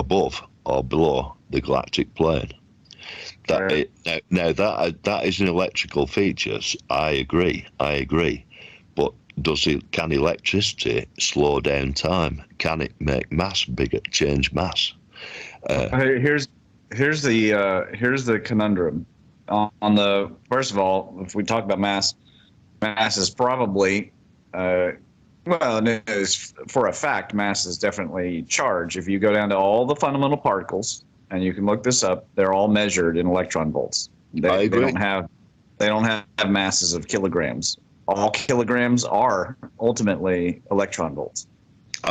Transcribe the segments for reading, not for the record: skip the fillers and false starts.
above or below the galactic plane. Right. That is an electrical feature. I agree. But can electricity slow down time? Can it make mass bigger, change mass? Here's the conundrum. On the first of all, if we talk about mass is probably well, no, for a fact, mass is definitely charge. If you go down to all the fundamental particles, and you can look this up, they're all measured in electron volts. I agree. They don't have masses of kilograms. All kilograms are ultimately electron volts.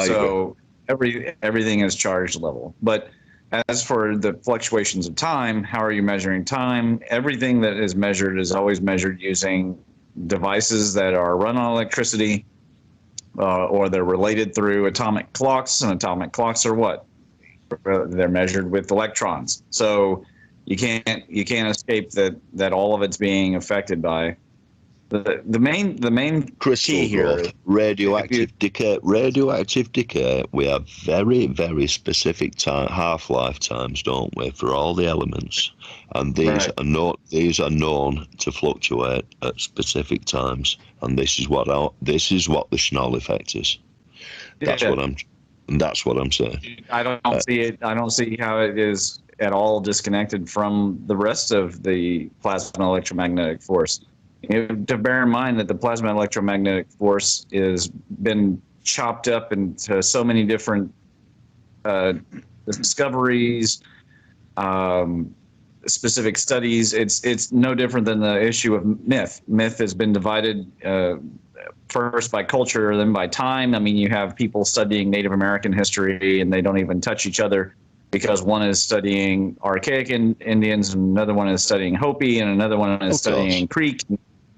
So everything is charge level. But as for the fluctuations of time, how are you measuring time? Everything that is measured is always measured using devices that are run on electricity, or they're related through atomic clocks. And atomic clocks are what? They're measured with electrons. So you can't escape that all of it's being affected by the main crystal key growth, here. radioactive decay. Radioactive decay. We have very, very specific half-life times, don't we, for all the elements, and these are known to fluctuate at specific times, and this is what the Schnell effect is. That's what I'm saying. I don't see it. I don't see how it is at all disconnected from the rest of the plasma electromagnetic force. You have to bear in mind that the plasma electromagnetic force has been chopped up into so many different discoveries, specific studies. It's no different than the issue of myth. Myth has been divided first by culture, then by time. I mean, you have people studying Native American history, and they don't even touch each other, because one is studying archaic Indians, and another one is studying Hopi, and another one is studying Creek,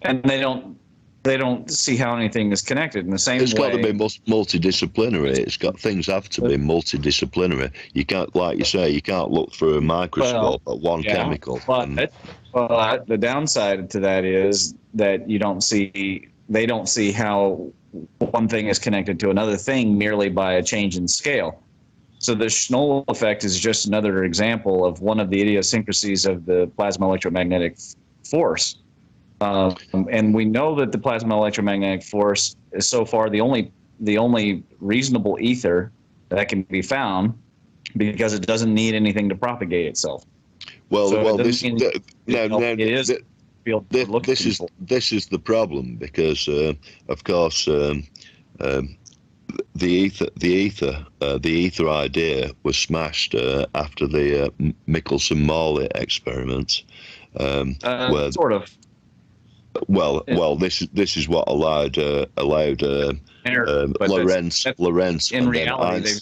and they don't see how anything is connected. In the same way, it's got to be multidisciplinary. Things have to be multidisciplinary. You can't, like you say, you can't look through a microscope at one chemical. But the downside to that is that they don't see how one thing is connected to another thing merely by a change in scale. So the Schnell effect is just another example of one of the idiosyncrasies of the plasma electromagnetic force. And we know that the plasma electromagnetic force is so far the only reasonable ether that can be found, because it doesn't need anything to propagate itself. This is the problem, because of course the ether idea was smashed after the Michelson-Morley experiments. Sort of. This is what allowed Lorentz in reality,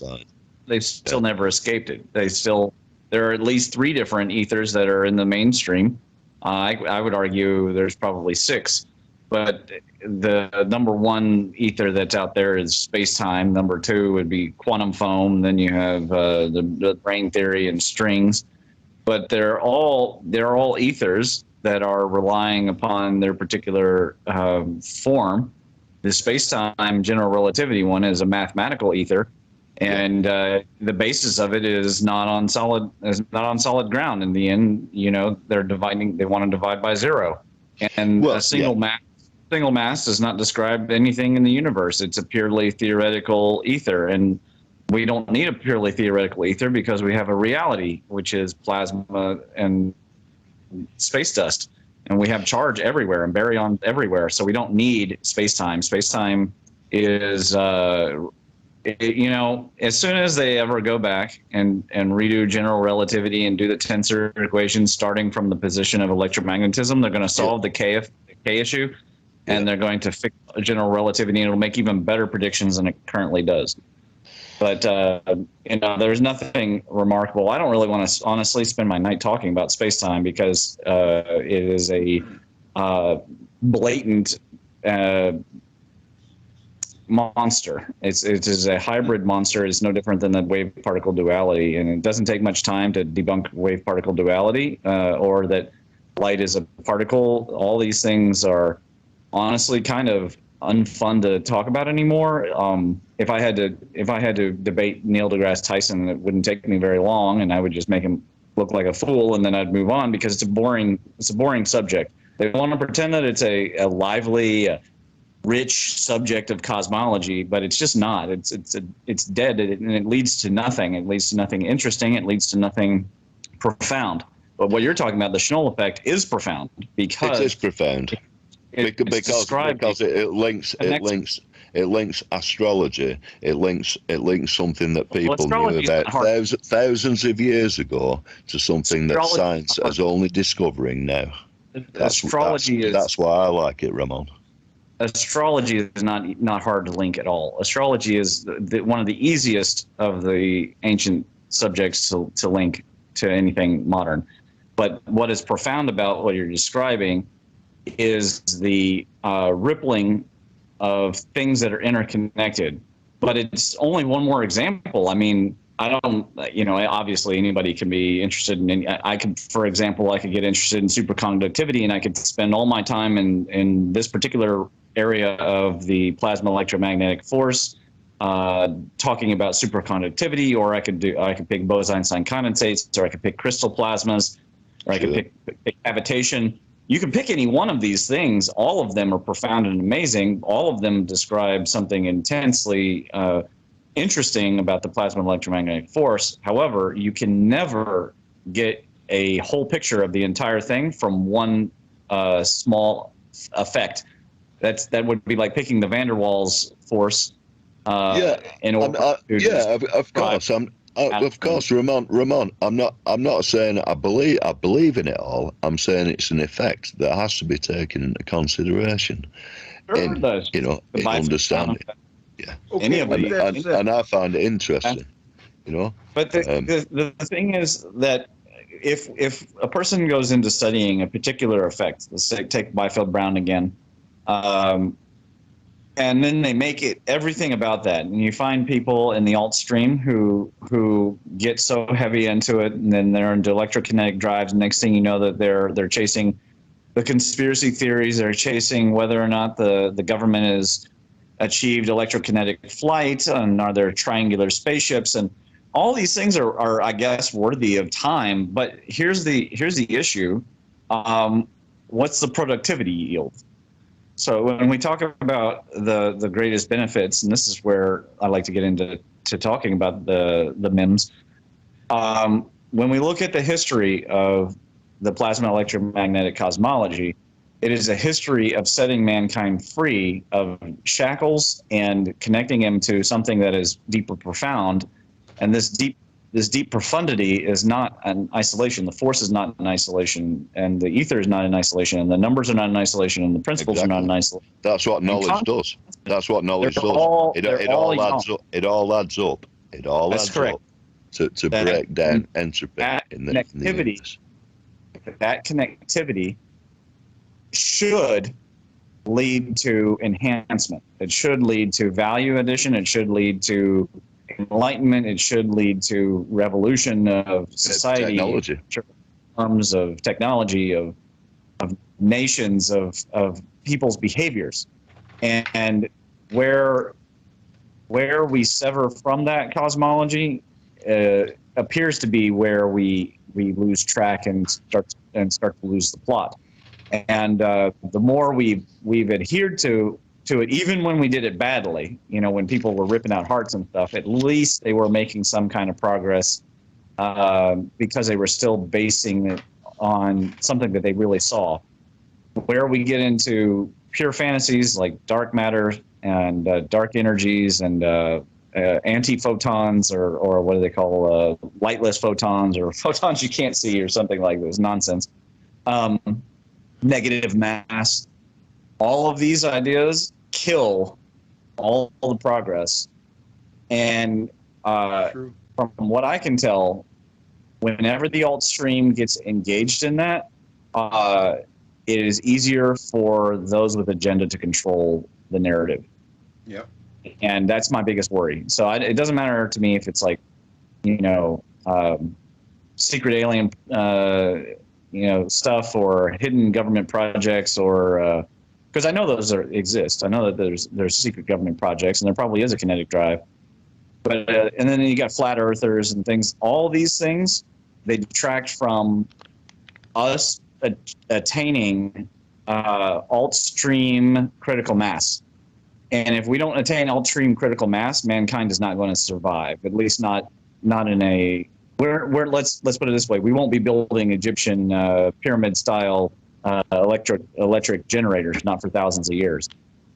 they've still never escaped it. There are at least 3 different ethers that are in the mainstream. I would argue there's probably 6, but the number 1 ether that's out there is space-time. Number 2 would be quantum foam. Then you have the brain theory and strings, but they're all ethers that are relying upon their particular form. The space-time general relativity one is a mathematical ether, and the basis of it is not on solid ground. In the end, they want to divide by 0, and a single mass does not describe anything in the universe. It's a purely theoretical ether, and we don't need a purely theoretical ether because we have a reality, which is plasma and space dust, and we have charge everywhere and baryon everywhere, so we don't need space-time. Space-time is as soon as they ever go back and redo general relativity and do the tensor equations starting from the position of electromagnetism, they're going to solve the K issue, and they're going to fix general relativity, and it'll make even better predictions than it currently does. But there's nothing remarkable. I don't really want to honestly spend my night talking about space-time, because it is a blatant monster. It is a hybrid monster. It's no different than the wave-particle duality, and it doesn't take much time to debunk wave-particle duality, or that light is a particle. All these things are honestly kind of unfun to talk about anymore. if I had to debate Neil deGrasse Tyson, it wouldn't take me very long, and I would just make him look like a fool, and then I'd move on because it's a boring subject. They want to pretend that it's a lively, rich subject of cosmology, but it's just not. It's dead, and it leads to nothing. It leads to nothing interesting. It leads to nothing profound. But what you're talking about, the Schnell effect, is profound because it is profound because it links astrology. It links something that people knew about thousands of years ago to something that science is only discovering now. That's why I like it, Ramon. Astrology is not hard to link at all. Astrology is one of the easiest of the ancient subjects to link to anything modern. But what is profound about what you're describing is the rippling of things that are interconnected. But it's only one more example. I mean, I don't, obviously anybody can be interested in, for example, I could get interested in superconductivity, and I could spend all my time in this particular area of the plasma electromagnetic force, talking about superconductivity, or I could pick Bose-Einstein condensates, or I could pick crystal plasmas, or I could pick cavitation. You can pick any one of these things. All of them are profound and amazing. All of them describe something intensely interesting about the plasma electromagnetic force. However, you can never get a whole picture of the entire thing from one small effect. That would be like picking the Van der Waals force. Of course. Of course, Ramon. I'm not saying I believe in it all. I'm saying it's an effect that has to be taken into consideration in understanding. Yeah. Okay, and I find it interesting, But the thing is that if a person goes into studying a particular effect, let's say take Byfield Brown again, and then they make it everything about that, and you find people in the alt stream who get so heavy into it, and then they're into electrokinetic drives. And next thing you know, that they're chasing the conspiracy theories. They're chasing whether or not the government has achieved electrokinetic flight, and are there triangular spaceships, and all these things are I guess worthy of time. But here's the issue: what's the productivity yield? So when we talk about the greatest benefits, and this is where I like to get into talking about the MIMS, when we look at the history of the plasma electromagnetic cosmology, it is a history of setting mankind free of shackles and connecting him to something that is deeper profound. And this deep profundity is not an isolation. The force is not in isolation, and the ether is not in isolation, and the numbers are not in isolation, and the principles are not in isolation. That's what knowledge does. That's what knowledge does. It all adds up. It all adds up. It all adds up to break down entropy in the universe. That connectivity should lead to enhancement. It should lead to value addition. It should lead to enlightenment. It should lead to revolution of society, technology, in terms of technology, of nations, of people's behaviors, and where we sever from that cosmology appears to be where we lose track and start to lose the plot. And the more we've adhered to it, even when we did it badly, when people were ripping out hearts and stuff, at least they were making some kind of progress because they were still basing it on something that they really saw. Where we get into pure fantasies like dark matter and dark energies and anti-photons, or what do they call lightless photons, or photons you can't see, or something like this nonsense, negative mass, all of these ideas kill all the progress. And from what I can tell, whenever the alt stream gets engaged in that, it is easier for those with agenda to control the narrative. Yep. And that's my biggest worry. So it doesn't matter to me if it's like, secret alien, stuff, or hidden government projects, or because I know those exist. I know that there's secret government projects, and there probably is a kinetic drive. But and then you got flat earthers and things. All these things, they detract from us attaining alt stream critical mass. And if we don't attain alt stream critical mass, mankind is not going to survive. At least not in a let's put it this way: we won't be building Egyptian pyramid style electric generators, not for thousands of years.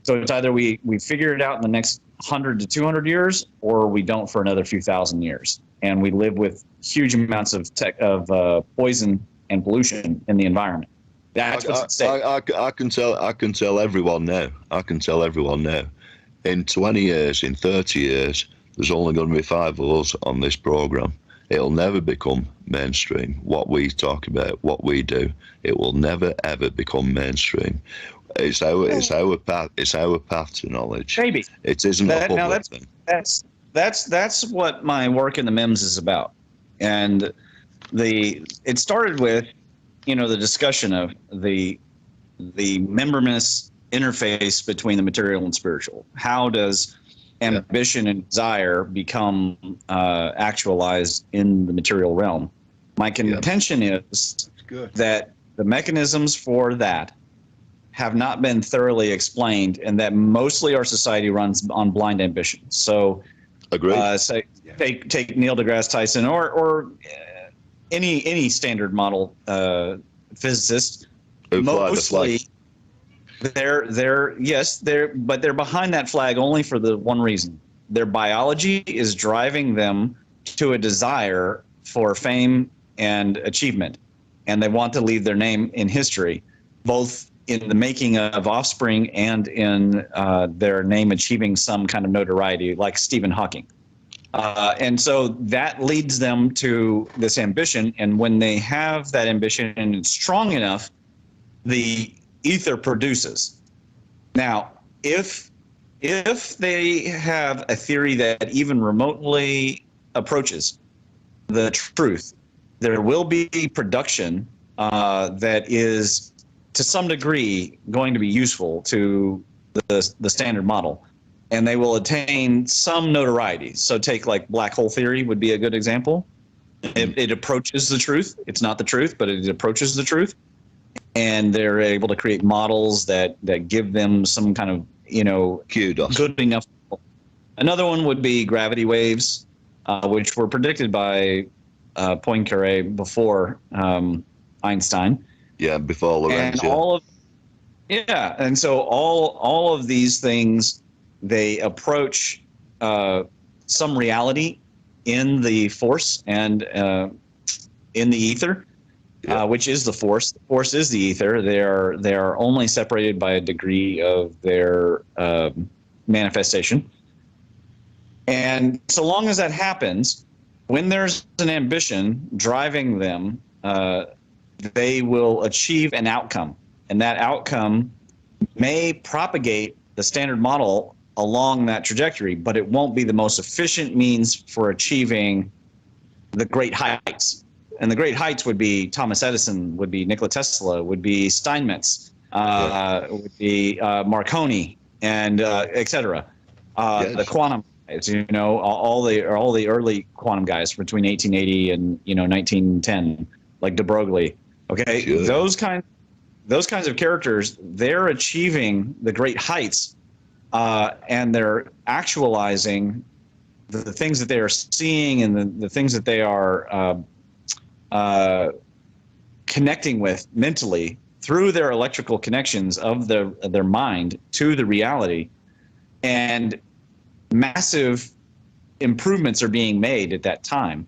So it's either we figure it out in the next 100 to 200 years, or we don't for another few thousand years, and we live with huge amounts of poison and pollution in the environment. That's what's at stake. I can tell everyone now. In 20 years, in 30 years, there's only going to be 5 of us on this program. It'll never become mainstream. What we talk about, what we do, it will never ever become mainstream. It's our path. It's our path to knowledge. Maybe it isn't a public thing. That's what my work in the MEMS is about, and it started with, the discussion of the membranous interface between the material and spiritual. How does ambition and desire become actualized in the material realm? My contention is that the mechanisms for that have not been thoroughly explained, and that mostly our society runs on blind ambition. So, take Neil deGrasse Tyson or any standard model physicist. Mostly, they're behind that flag only for the one reason: their biology is driving them to a desire for fame and achievement, and they want to leave their name in history, both in the making of offspring and in their name achieving some kind of notoriety, like Stephen Hawking. And so that leads them to this ambition. And when they have that ambition and it's strong enough, the ether produces. Now, if they have a theory that even remotely approaches the truth, there will be production that is, to some degree, going to be useful to the standard model, and they will attain some notoriety. So take like black hole theory would be a good example. It approaches the truth. It's not the truth, but it approaches the truth, and they're able to create models that give them some kind of good enough. Another one would be gravity waves, which were predicted by Poincaré before Einstein. Yeah, before Lorentz. And so all of these things, they approach some reality in the force and in the ether, which is the force. The force is the ether. They are only separated by a degree of their manifestation. And so long as that happens, when there's an ambition driving them, they will achieve an outcome, and that outcome may propagate the standard model along that trajectory, but it won't be the most efficient means for achieving the great heights. And the great heights would be Thomas Edison, would be Nikola Tesla, would be Steinmetz, would be Marconi, and et cetera. The quantum guys, all the early quantum guys between 1880 and 1910, like de Broglie. Okay, sure. Those kinds of characters, they're achieving the great heights, and they're actualizing the things that they are seeing and the things that they are connecting with mentally through their electrical connections of their mind to the reality, and massive improvements are being made at that time.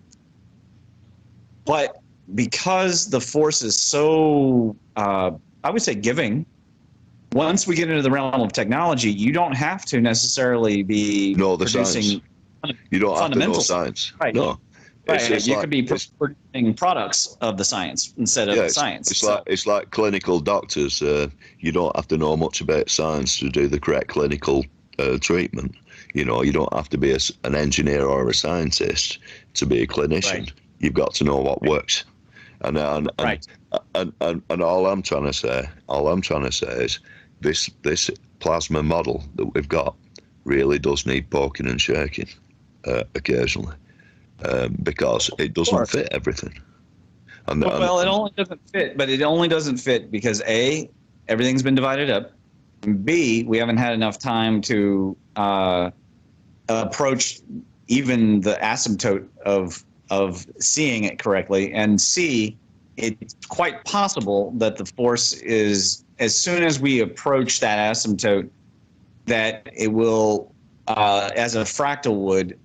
But because the force is so, I would say, giving, once we get into the realm of technology, you don't have to necessarily be producing you don't have to know science. Right. No. Right. You could be producing products of the science instead of science. It's like clinical doctors. You don't have to know much about science to do the correct clinical treatment. You don't have to be an engineer or a scientist to be a clinician. Right. You've got to know what works. And all I'm trying to say is this plasma model that we've got really does need poking and shaking occasionally, because it doesn't fit everything. It only doesn't fit, but it only doesn't fit because A, everything's been divided up, and B, we haven't had enough time to approach even the asymptote of seeing it correctly, and C, it's quite possible that the force is, as soon as we approach that asymptote, that it will, as a fractal would,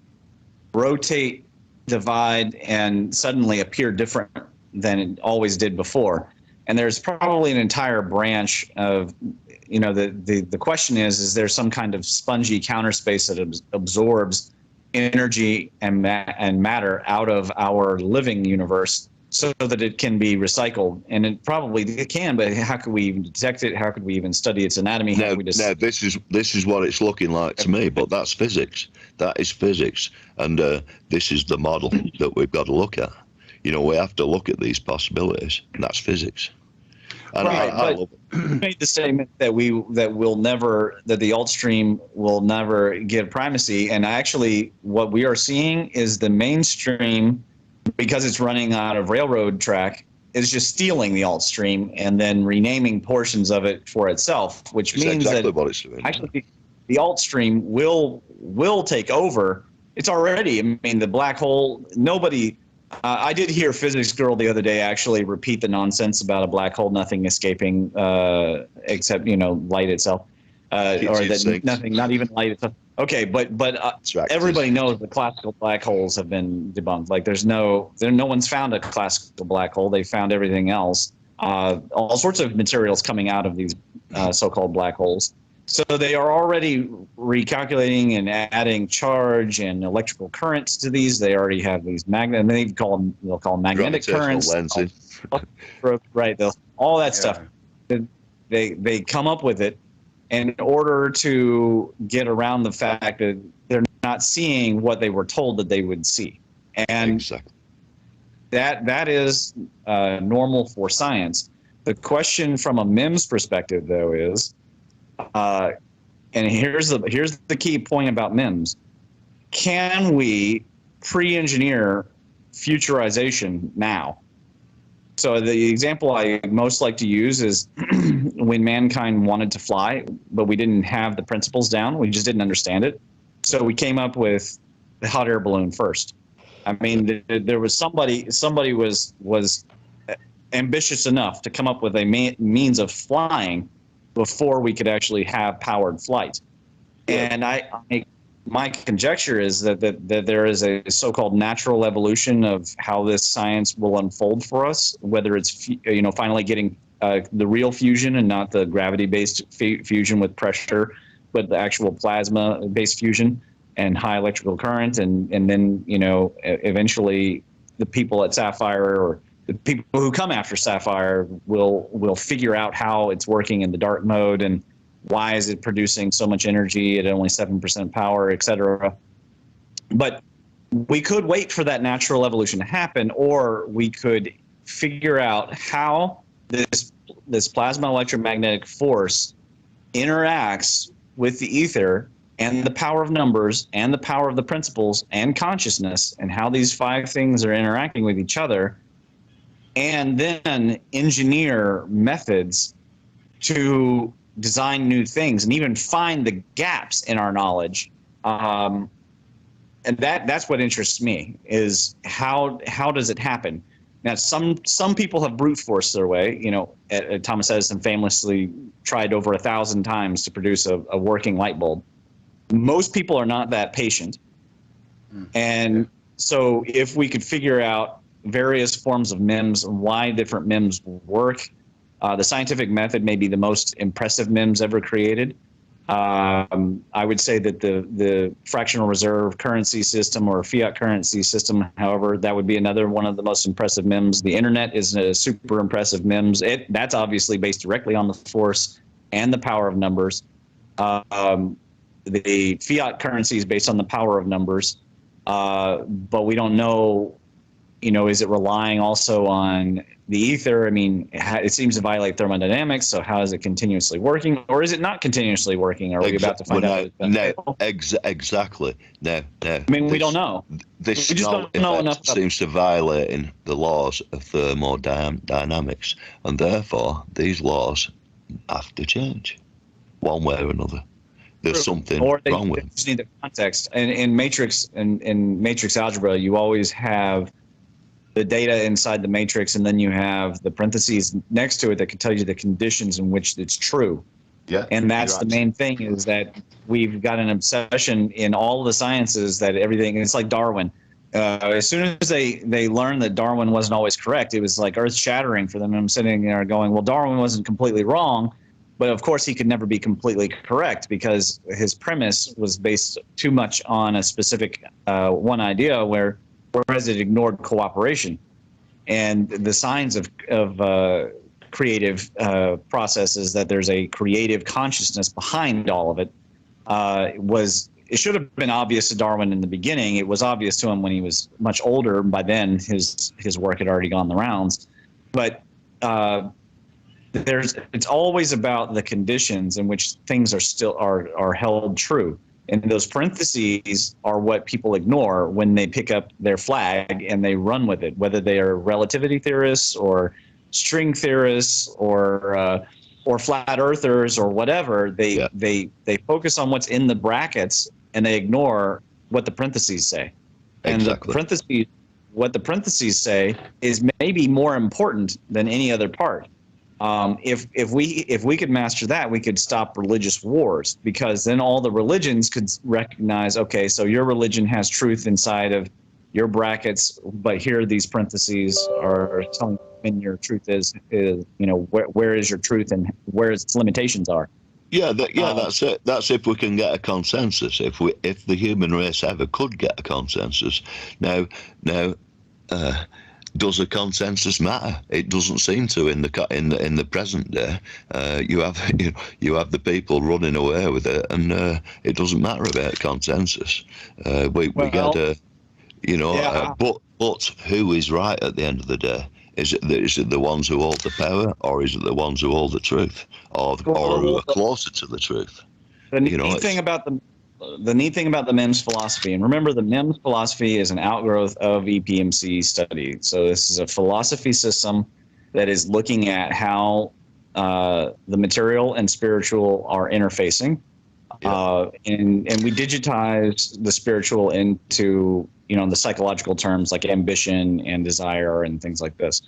rotate, divide, and suddenly appear different than it always did before. And there's probably an entire branch of, the question is there some kind of spongy counter space that absorbs energy and matter out of our living universe so that it can be recycled? And it can, but how could we even detect it? How could we even study its anatomy? No, this is what it's looking like to me, but that's physics. That is physics, and this is the model that we've got to look at. We have to look at these possibilities, and that's physics. And but you made the statement that that the alt stream will never give primacy, and actually, what we are seeing is the mainstream, because it's running out of railroad track, is just stealing the alt stream and then renaming portions of it for itself, which means exactly what it's doing. Actually the alt stream will take over. It's already, the black hole, nobody. I did hear Physics Girl the other day actually repeat the nonsense about a black hole, nothing escaping except light itself, or that nothing, not even light itself. Okay, but everybody knows the classical black holes have been debunked. Like no one's found a classical black hole. They found everything else, all sorts of materials coming out of these so-called black holes. So they are already recalculating and adding charge and electrical currents to these. They already have these and they'll call them magnetic currents. Right, all that stuff. They come up with it in order to get around the fact that they're not seeing what they were told that they would see. And exactly. that is normal for science. The question from a MEMS perspective, though, is, and here's the key point about MEMS: can we pre-engineer futurization now? So the example I most like to use is when mankind wanted to fly, but we didn't have the principles down. We just didn't understand it. So we came up with the hot air balloon first. There was somebody was ambitious enough to come up with a means of flying before we could actually have powered flight. And my conjecture is that there is a so-called natural evolution of how this science will unfold for us, whether it's finally getting the real fusion and not the gravity-based fusion with pressure, but the actual plasma-based fusion and high electrical current, and then eventually the people at Sapphire, or the people who come after Sapphire, will figure out how it's working in the dark mode and why is it producing so much energy at only 7% power, et cetera. But we could wait for that natural evolution to happen, or we could figure out how this plasma electromagnetic force interacts with the ether and the power of numbers and the power of the principles and consciousness, and how these five things are interacting with each other, and then engineer methods to design new things and even find the gaps in our knowledge. And that's what interests me, is how does it happen? Now, some people have brute forced their way. Thomas Edison famously tried over 1,000 times to produce a working light bulb. Most people are not that patient. And so if we could figure out various forms of MEMS and why different MEMS work, the scientific method may be the most impressive MEMS ever created. I would say that the fractional reserve currency system or fiat currency system, however, that would be another one of the most impressive MEMS. The internet is a super impressive MEMS. That's obviously based directly on the force and the power of numbers. The fiat currency is based on the power of numbers, but we don't know is it relying also on the ether? I mean, it seems to violate thermodynamics. So how is it continuously working, or is it not continuously working? Are we about to find out? Exactly. No. I mean, we don't know. This we just don't know enough. Seems to violating the laws of thermodynamics, and therefore these laws have to change one way or another. There's something wrong with them. Just need the context. And in matrix algebra, you always have the data inside the matrix, and then you have the parentheses next to it that can tell you the conditions in which it's true. Yeah. And that's the main thing, is that we've got an obsession in all the sciences that everything, it's like Darwin. As soon as they learned that Darwin wasn't always correct, it was like earth shattering for them. And I'm sitting there going, well, Darwin wasn't completely wrong, but of course he could never be completely correct, because his premise was based too much on a specific one idea, whereas it ignored cooperation. And the signs of creative processes, that there's a creative consciousness behind all of it, it should have been obvious to Darwin in the beginning. It was obvious to him when he was much older. By then, his work had already gone the rounds. But it's always about the conditions in which things are held true. And those parentheses are what people ignore when they pick up their flag and they run with it, whether they are relativity theorists or string theorists or flat earthers or whatever. They focus on what's in the brackets and they ignore what the parentheses say. And what the parentheses say is maybe more important than any other part. If we could master that, we could stop religious wars, because then all the religions could recognize, okay, so your religion has truth inside of your brackets, but here these parentheses are telling when your truth is where is your truth and where its limitations are. That's it. That's if we can get a consensus. If the human race ever could get a consensus. Now, does a consensus matter? It doesn't seem to in the present day. You have the people running away with it, and it doesn't matter about consensus. We get but who is right at the end of the day? Is it the ones who hold the power, or is it the ones who hold the truth, or who are closer to the truth? The neat thing about the MEMS philosophy, and remember, the MEMS philosophy is an outgrowth of EPMC study. So this is a philosophy system that is looking at how the material and spiritual are interfacing. And we digitize the spiritual into the psychological terms like ambition and desire and things like this,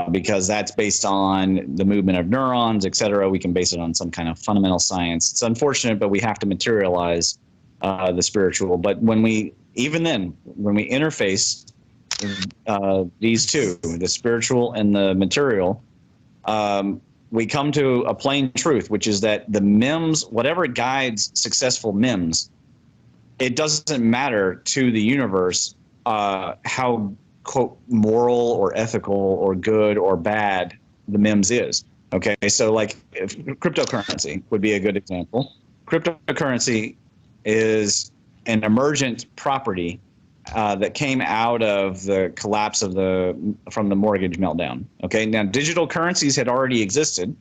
because that's based on the movement of neurons, et cetera. We can base it on some kind of fundamental science. It's unfortunate, but we have to materialize the spiritual. But when we interface these two, the spiritual and the material, we come to a plain truth, which is that the MEMS, whatever guides successful MEMS, it doesn't matter to the universe how, quote, moral or ethical or good or bad the MEMS is. Okay, so like cryptocurrency would be a good example. Cryptocurrency is an emergent property that came out of the collapse from the mortgage meltdown. Okay, now digital currencies had already existed,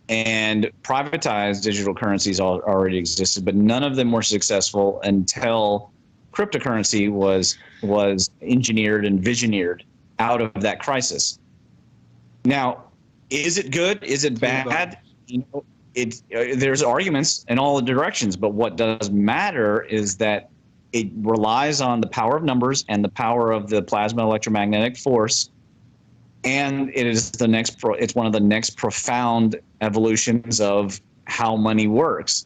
and privatized digital currencies already existed, but none of them were successful until cryptocurrency was engineered and visioneered out of that crisis. Now, is it good? Is it bad? There's arguments in all the directions, but what does matter is that it relies on the power of numbers and the power of the plasma electromagnetic force. And it's one of the next profound evolutions of how money works.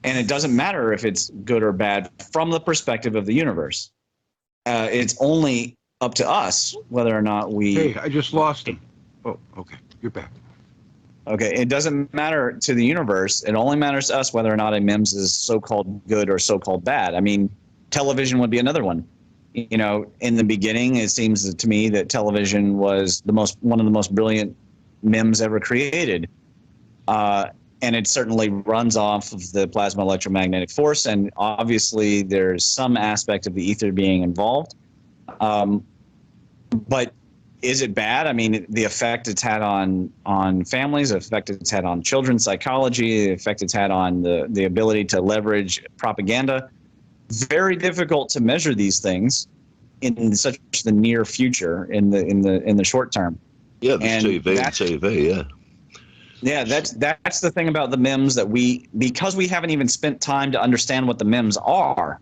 And it doesn't matter if it's good or bad from the perspective of the universe. It's only up to us whether or not we... Hey, I just lost him. Oh, okay. You're back. Okay, it doesn't matter to the universe. It only matters to us whether or not a MEMS is so-called good or so-called bad. I mean, television would be another one. In the beginning, it seems to me that television was one of the most brilliant MEMS ever created. And it certainly runs off of the plasma electromagnetic force. And obviously, there's some aspect of the ether being involved. But is it bad? I mean, the effect it's had on families, the effect it's had on children's psychology, the effect it's had on the ability to leverage propaganda. Very difficult to measure these things in such the near future, in the short term. Yeah, there's TV, yeah. Yeah, that's the thing about the MIMS, that because we haven't even spent time to understand what the MIMS are,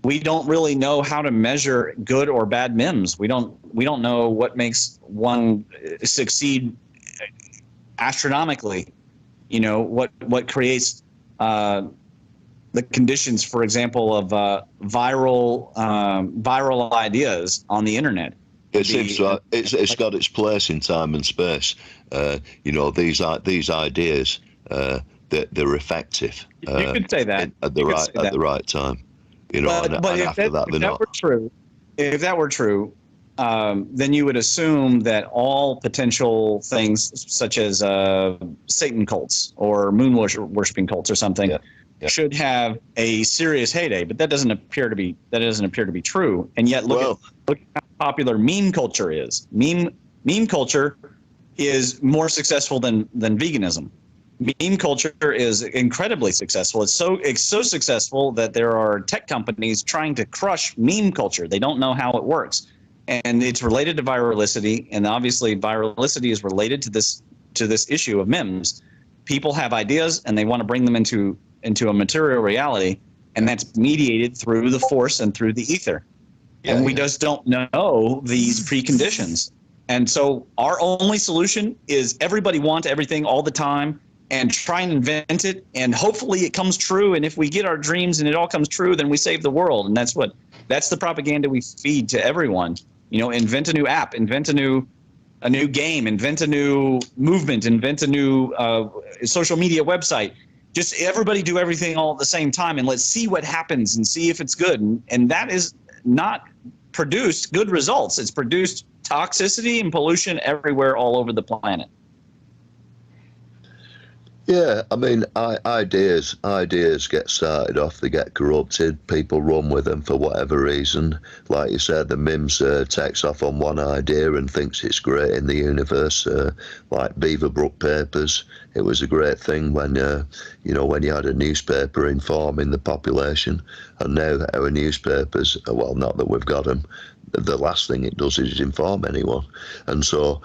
we don't really know how to measure good or bad MIMS. We don't know what makes one succeed astronomically. You know, what creates the conditions, for example, of viral ideas on the internet. It seems like it's got its place in time and space. You know, these ideas, they're effective. You could say that at the right time. You know, but if that were true, then you would assume that all potential things, such as Satan cults or moon worshiping cults or something, should have a serious heyday. But that doesn't appear to be true. And yet, look at how popular meme culture is. Meme culture is more successful than veganism. Meme culture is incredibly successful. It's so successful that there are tech companies trying to crush meme culture. They don't know how it works, and it's related to viralicity. And obviously, viralicity is related to this issue of memes. People have ideas, and they want to bring them into a material reality, and that's mediated through the force and through the ether. And we just don't know these preconditions. And so our only solution is everybody want everything all the time, and try and invent it, and hopefully it comes true. And if we get our dreams and it all comes true, then we save the world. And that's the propaganda we feed to everyone. You know, invent a new app, invent a new game, invent a new movement, invent a new social media website. Just everybody do everything all at the same time, and let's see what happens and see if it's good. And that is not produced good results. It's produced toxicity and pollution everywhere, all over the planet. Yeah, I mean, ideas get started off, they get corrupted, people run with them for whatever reason. Like you said, the MIMS takes off on one idea and thinks it's great in the universe, like Beaverbrook Papers. It was a great thing when you had a newspaper informing the population, and now our newspapers, well, not that we've got them, the last thing it does is inform anyone. And so,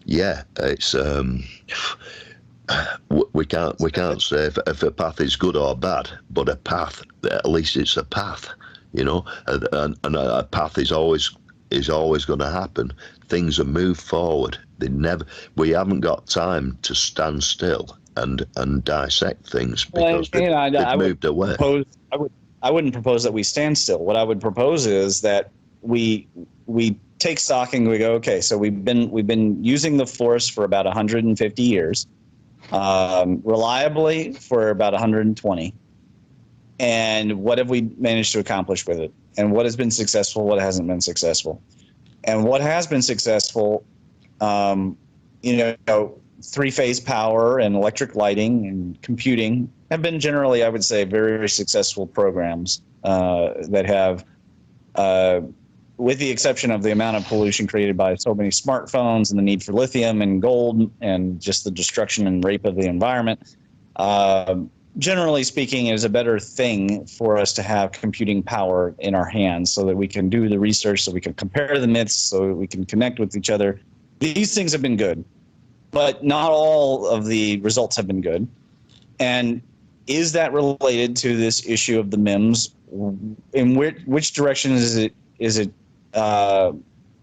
yeah, it's... We can't say if a path is good or bad, but a path, at least it's a path, you know, and a path is always going to happen. Things are moved forward. We haven't got time to stand still and dissect things, because they've moved away. I wouldn't propose that we stand still. What I would propose is that we take stock and we go, okay, so we've been using the force for about 150 years. Reliably for about 120. And what have we managed to accomplish with it? And what has been successful? What hasn't been successful? And what has been successful, three-phase power and electric lighting and computing have been generally, I would say, very, very successful programs that have, with the exception of the amount of pollution created by so many smartphones and the need for lithium and gold and just the destruction and rape of the environment, generally speaking, it is a better thing for us to have computing power in our hands so that we can do the research, so we can compare the myths, so we can connect with each other. These things have been good, but not all of the results have been good. And is that related to this issue of the MIMS? In which direction is it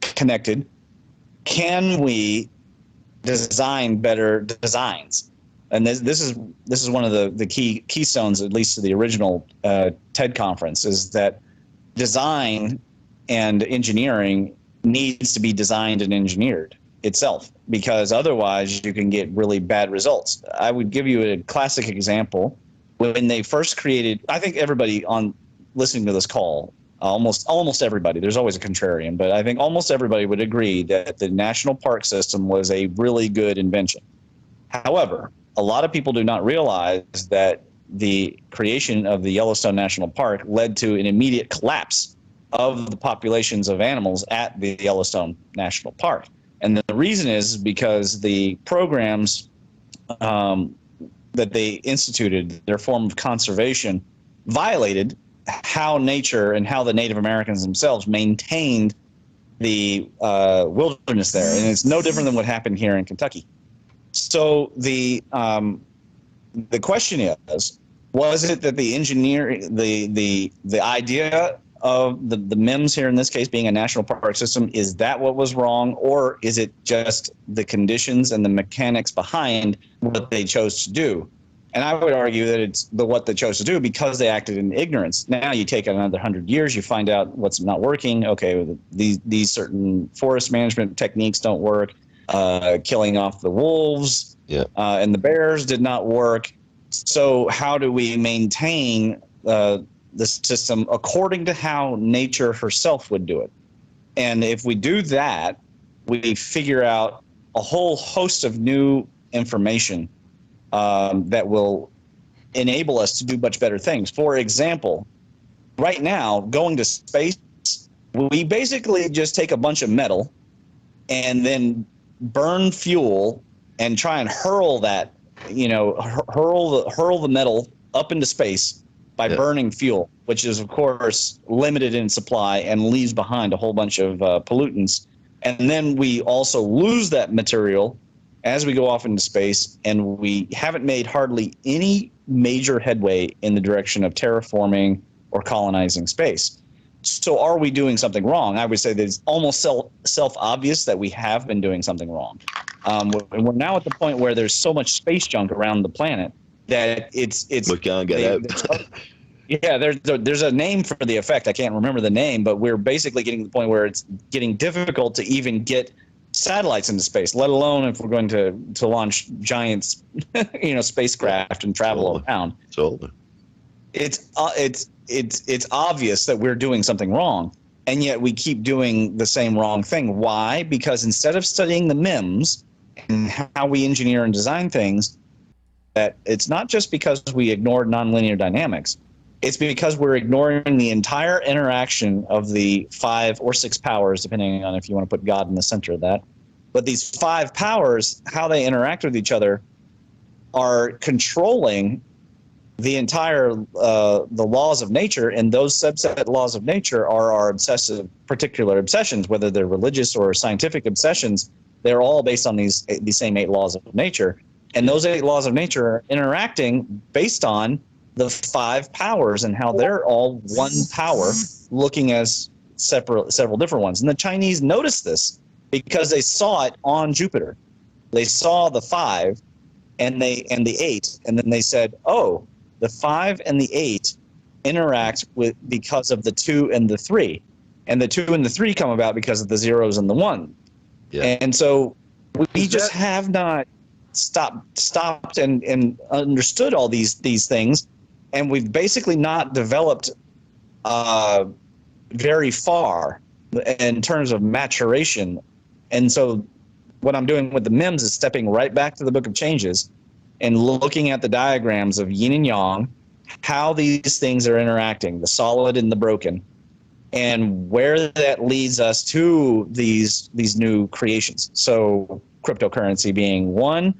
connected? Can we design better designs? And this is one of the keystones, at least to the original TED conference, is that design and engineering needs to be designed and engineered itself, because otherwise you can get really bad results. I would give you a classic example. When they first created, I think everybody on listening to this call, almost everybody, there's always a contrarian, but I think almost everybody would agree that the national park system was a really good invention. However, a lot of people do not realize that the creation of the Yellowstone National Park led to an immediate collapse of the populations of animals at the Yellowstone National Park. And the reason is because the programs that they instituted, their form of conservation, violated how nature and how the Native Americans themselves maintained the wilderness there. And it's no different than what happened here in Kentucky. So the question is, was it that the engineering, the idea of the MIMS here in this case being a national park system, is that what was wrong, or is it just the conditions and the mechanics behind what they chose to do? And I would argue that it's what they chose to do because they acted in ignorance. Now you take another 100 years, you find out what's not working. Okay, these certain forest management techniques don't work. Killing off the wolves and the bears did not work. So how do we maintain the system according to how nature herself would do it? And if we do that, we figure out a whole host of new information that will enable us to do much better things. For example, right now, going to space, we basically just take a bunch of metal and then burn fuel and try and hurl that, hurl the metal up into space by burning fuel, which is, of course, limited in supply and leaves behind a whole bunch of pollutants. And then we also lose that material as we go off into space, and we haven't made hardly any major headway in the direction of terraforming or colonizing space. So are we doing something wrong? I would say that it's almost self-obvious that we have been doing something wrong. We're now at the point where there's so much space junk around the planet that it's we can't get out. Yeah, there's a name for the effect. I can't remember the name, but we're basically getting to the point where it's getting difficult to even get satellites into space, let alone if we're going to launch giant, spacecraft and travel around. It's obvious that we're doing something wrong, and yet we keep doing the same wrong thing. Why? Because instead of studying the MIMS and how we engineer and design things, that it's not just because we ignored nonlinear dynamics. It's because we're ignoring the entire interaction of the 5 or 6 powers, depending on if you want to put God in the center of that. But these 5 powers, how they interact with each other, are controlling the entire the laws of nature, and those subset laws of nature are our particular obsessions, whether they're religious or scientific obsessions. They're all based on these same 8 laws of nature, and those 8 laws of nature are interacting based on the 5 powers and how they're all one power looking as several different ones. And the Chinese noticed this because they saw it on Jupiter. They saw the 5 and the 8, and then they said, oh, the 5 and the 8 interact because of the 2 and the 3. And the 2 and the 3 come about because of the 0s and the 1. Yeah. And so we just have not stopped and understood all these things. And we've basically not developed very far in terms of maturation. And so what I'm doing with the MIMS is stepping right back to the Book of Changes and looking at the diagrams of yin and yang, how these things are interacting, the solid and the broken, and where that leads us to these new creations. So cryptocurrency being one,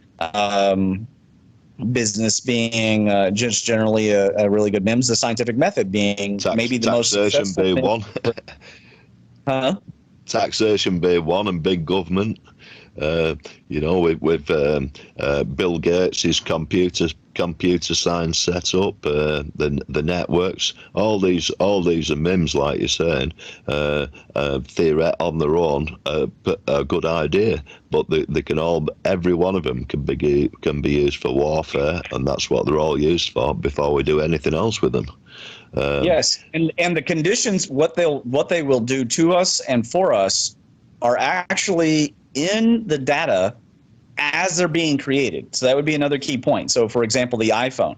business being just generally a really good MIMS, the scientific method being maybe the most successful be thing. One. Taxation be one, and big government. With Bill Gates' computer science setup, the networks, all these are MIMS, like you're saying. Theoret on their own, a good idea, but they can all, every one of them can be used for warfare, and that's what they're all used for before we do anything else with them. Yes, and the conditions, what they will do to us and for us, are actually in the data as they're being created. So that would be another key point. So, for example, the iPhone.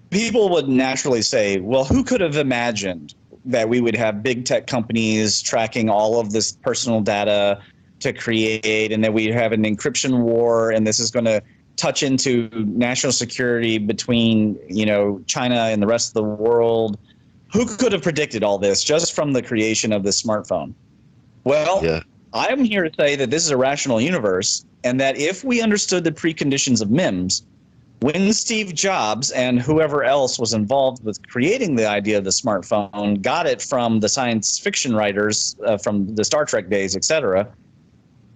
People would naturally say, well, who could have imagined that we would have big tech companies tracking all of this personal data to create, and that we have an encryption war, and this is going to touch into national security between, China and the rest of the world. who could have predicted all this just from the creation of the smartphone? Well, I'm here to say that this is a rational universe, and that if we understood the preconditions of MIMS, when Steve Jobs and whoever else was involved with creating the idea of the smartphone got it from the science fiction writers from the Star Trek days, etc.,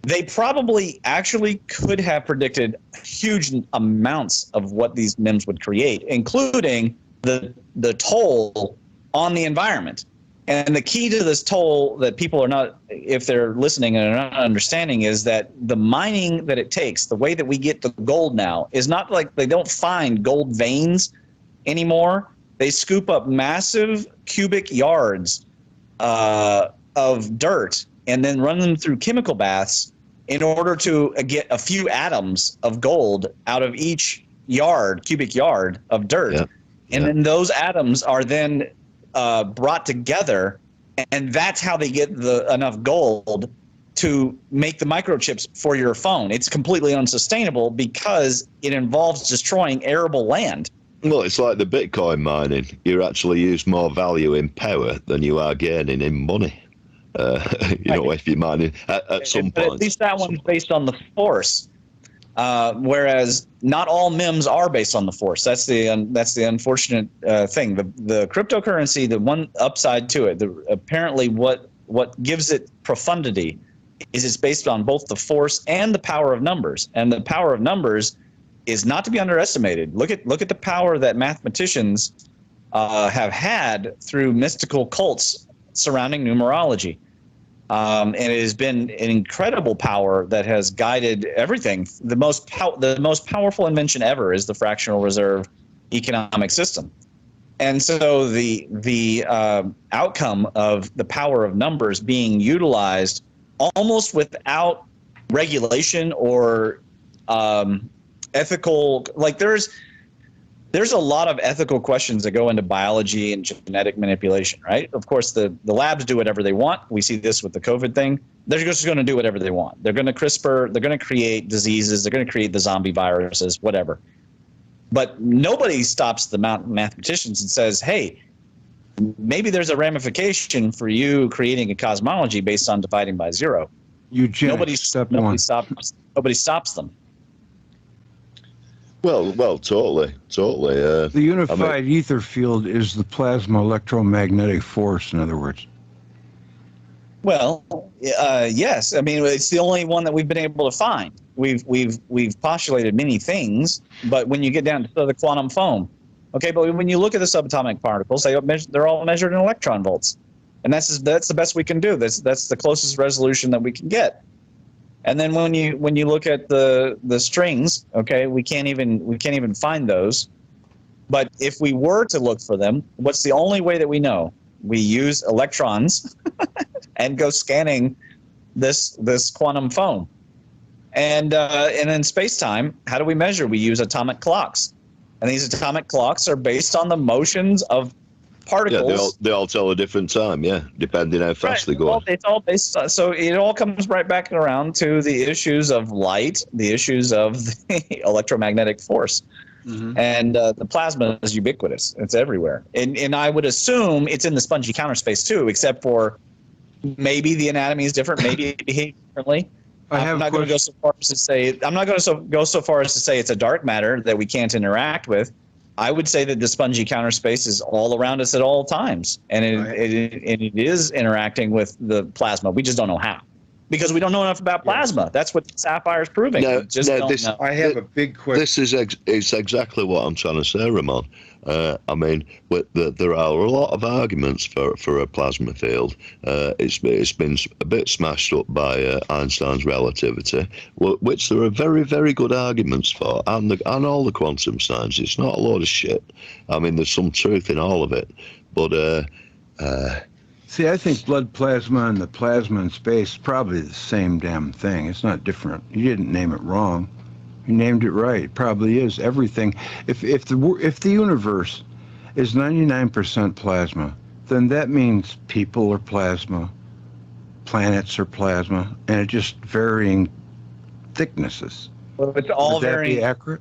they probably actually could have predicted huge amounts of what these MIMS would create, including the toll on the environment. And the key to this toll that people are not, if they're listening and are not understanding, is that the mining that it takes, the way that we get the gold now, is not like they don't find gold veins anymore. They scoop up massive cubic yards of dirt and then run them through chemical baths in order to get a few atoms of gold out of each cubic yard of dirt. Yeah. And then those atoms are then brought together, and that's how they get enough gold to make the microchips for your phone. It's completely unsustainable because it involves destroying arable land. Well, it's like the Bitcoin mining. You actually use more value in power than you are gaining in money. If you're mining at some point. At least that one's based on the force. Whereas not all MIMS are based on the force. That's the unfortunate thing. The cryptocurrency, the one upside to it, apparently what gives it profundity is it's based on both the force and the power of numbers. And the power of numbers is not to be underestimated. Look at the power that mathematicians have had through mystical cults surrounding numerology. And it has been an incredible power that has guided everything. The most powerful invention ever is the fractional reserve economic system. And so the outcome of the power of numbers being utilized almost without regulation or ethical, like there's a lot of ethical questions that go into biology and genetic manipulation, right? Of course, the labs do whatever they want. We see this with the COVID thing. They're just going to do whatever they want. They're going to CRISPR. They're going to create diseases. They're going to create the zombie viruses, whatever. But nobody stops the mathematicians and says, hey, maybe there's a ramification for you creating a cosmology based on dividing by zero. Nobody stops them. Well, totally. The unified ether field is the plasma electromagnetic force, in other words. Well, yes. I mean, it's the only one that we've been able to find. We've postulated many things, but when you get down to the quantum foam, okay. But when you look at the subatomic particles, they're all measured in electron volts, and that's the best we can do. That's the closest resolution that we can get. And then when you look at the strings, okay, we can't even find those. But if we were to look for them, what's the only way that we know? We use electrons and go scanning this quantum foam. And in space-time, how do we measure? We use atomic clocks. And these atomic clocks are based on the motions of particles. Yeah, they all tell a different time, depending how fast they go. It's all based on, so it all comes right back around to the issues of light, the issues of the electromagnetic force. Mm-hmm. And the plasma is ubiquitous. It's everywhere. And I would assume it's in the spongy counter space too, except for maybe the anatomy is different, maybe it behaves differently. I'm not going to go so far as to say it's a dark matter that we can't interact with. I would say that the spongy counter space is all around us at all times, and it is interacting with the plasma. We just don't know how, because we don't know enough about plasma. That's what Sapphire is proving. I have a big question. This is exactly what I'm trying to say, Ramon. I mean, there are a lot of arguments for a plasma field. It's been a bit smashed up by Einstein's relativity, which there are very, very good arguments for, and all the quantum science. It's not a load of shit. I mean, there's some truth in all of it, but. See, I think blood plasma and the plasma in space is probably the same damn thing. It's not different. You didn't name it wrong. You named it right. It probably is everything. If the universe is 99% plasma, then that means people are plasma, planets are plasma, and it's just varying thicknesses. Well, it's all Would that be accurate?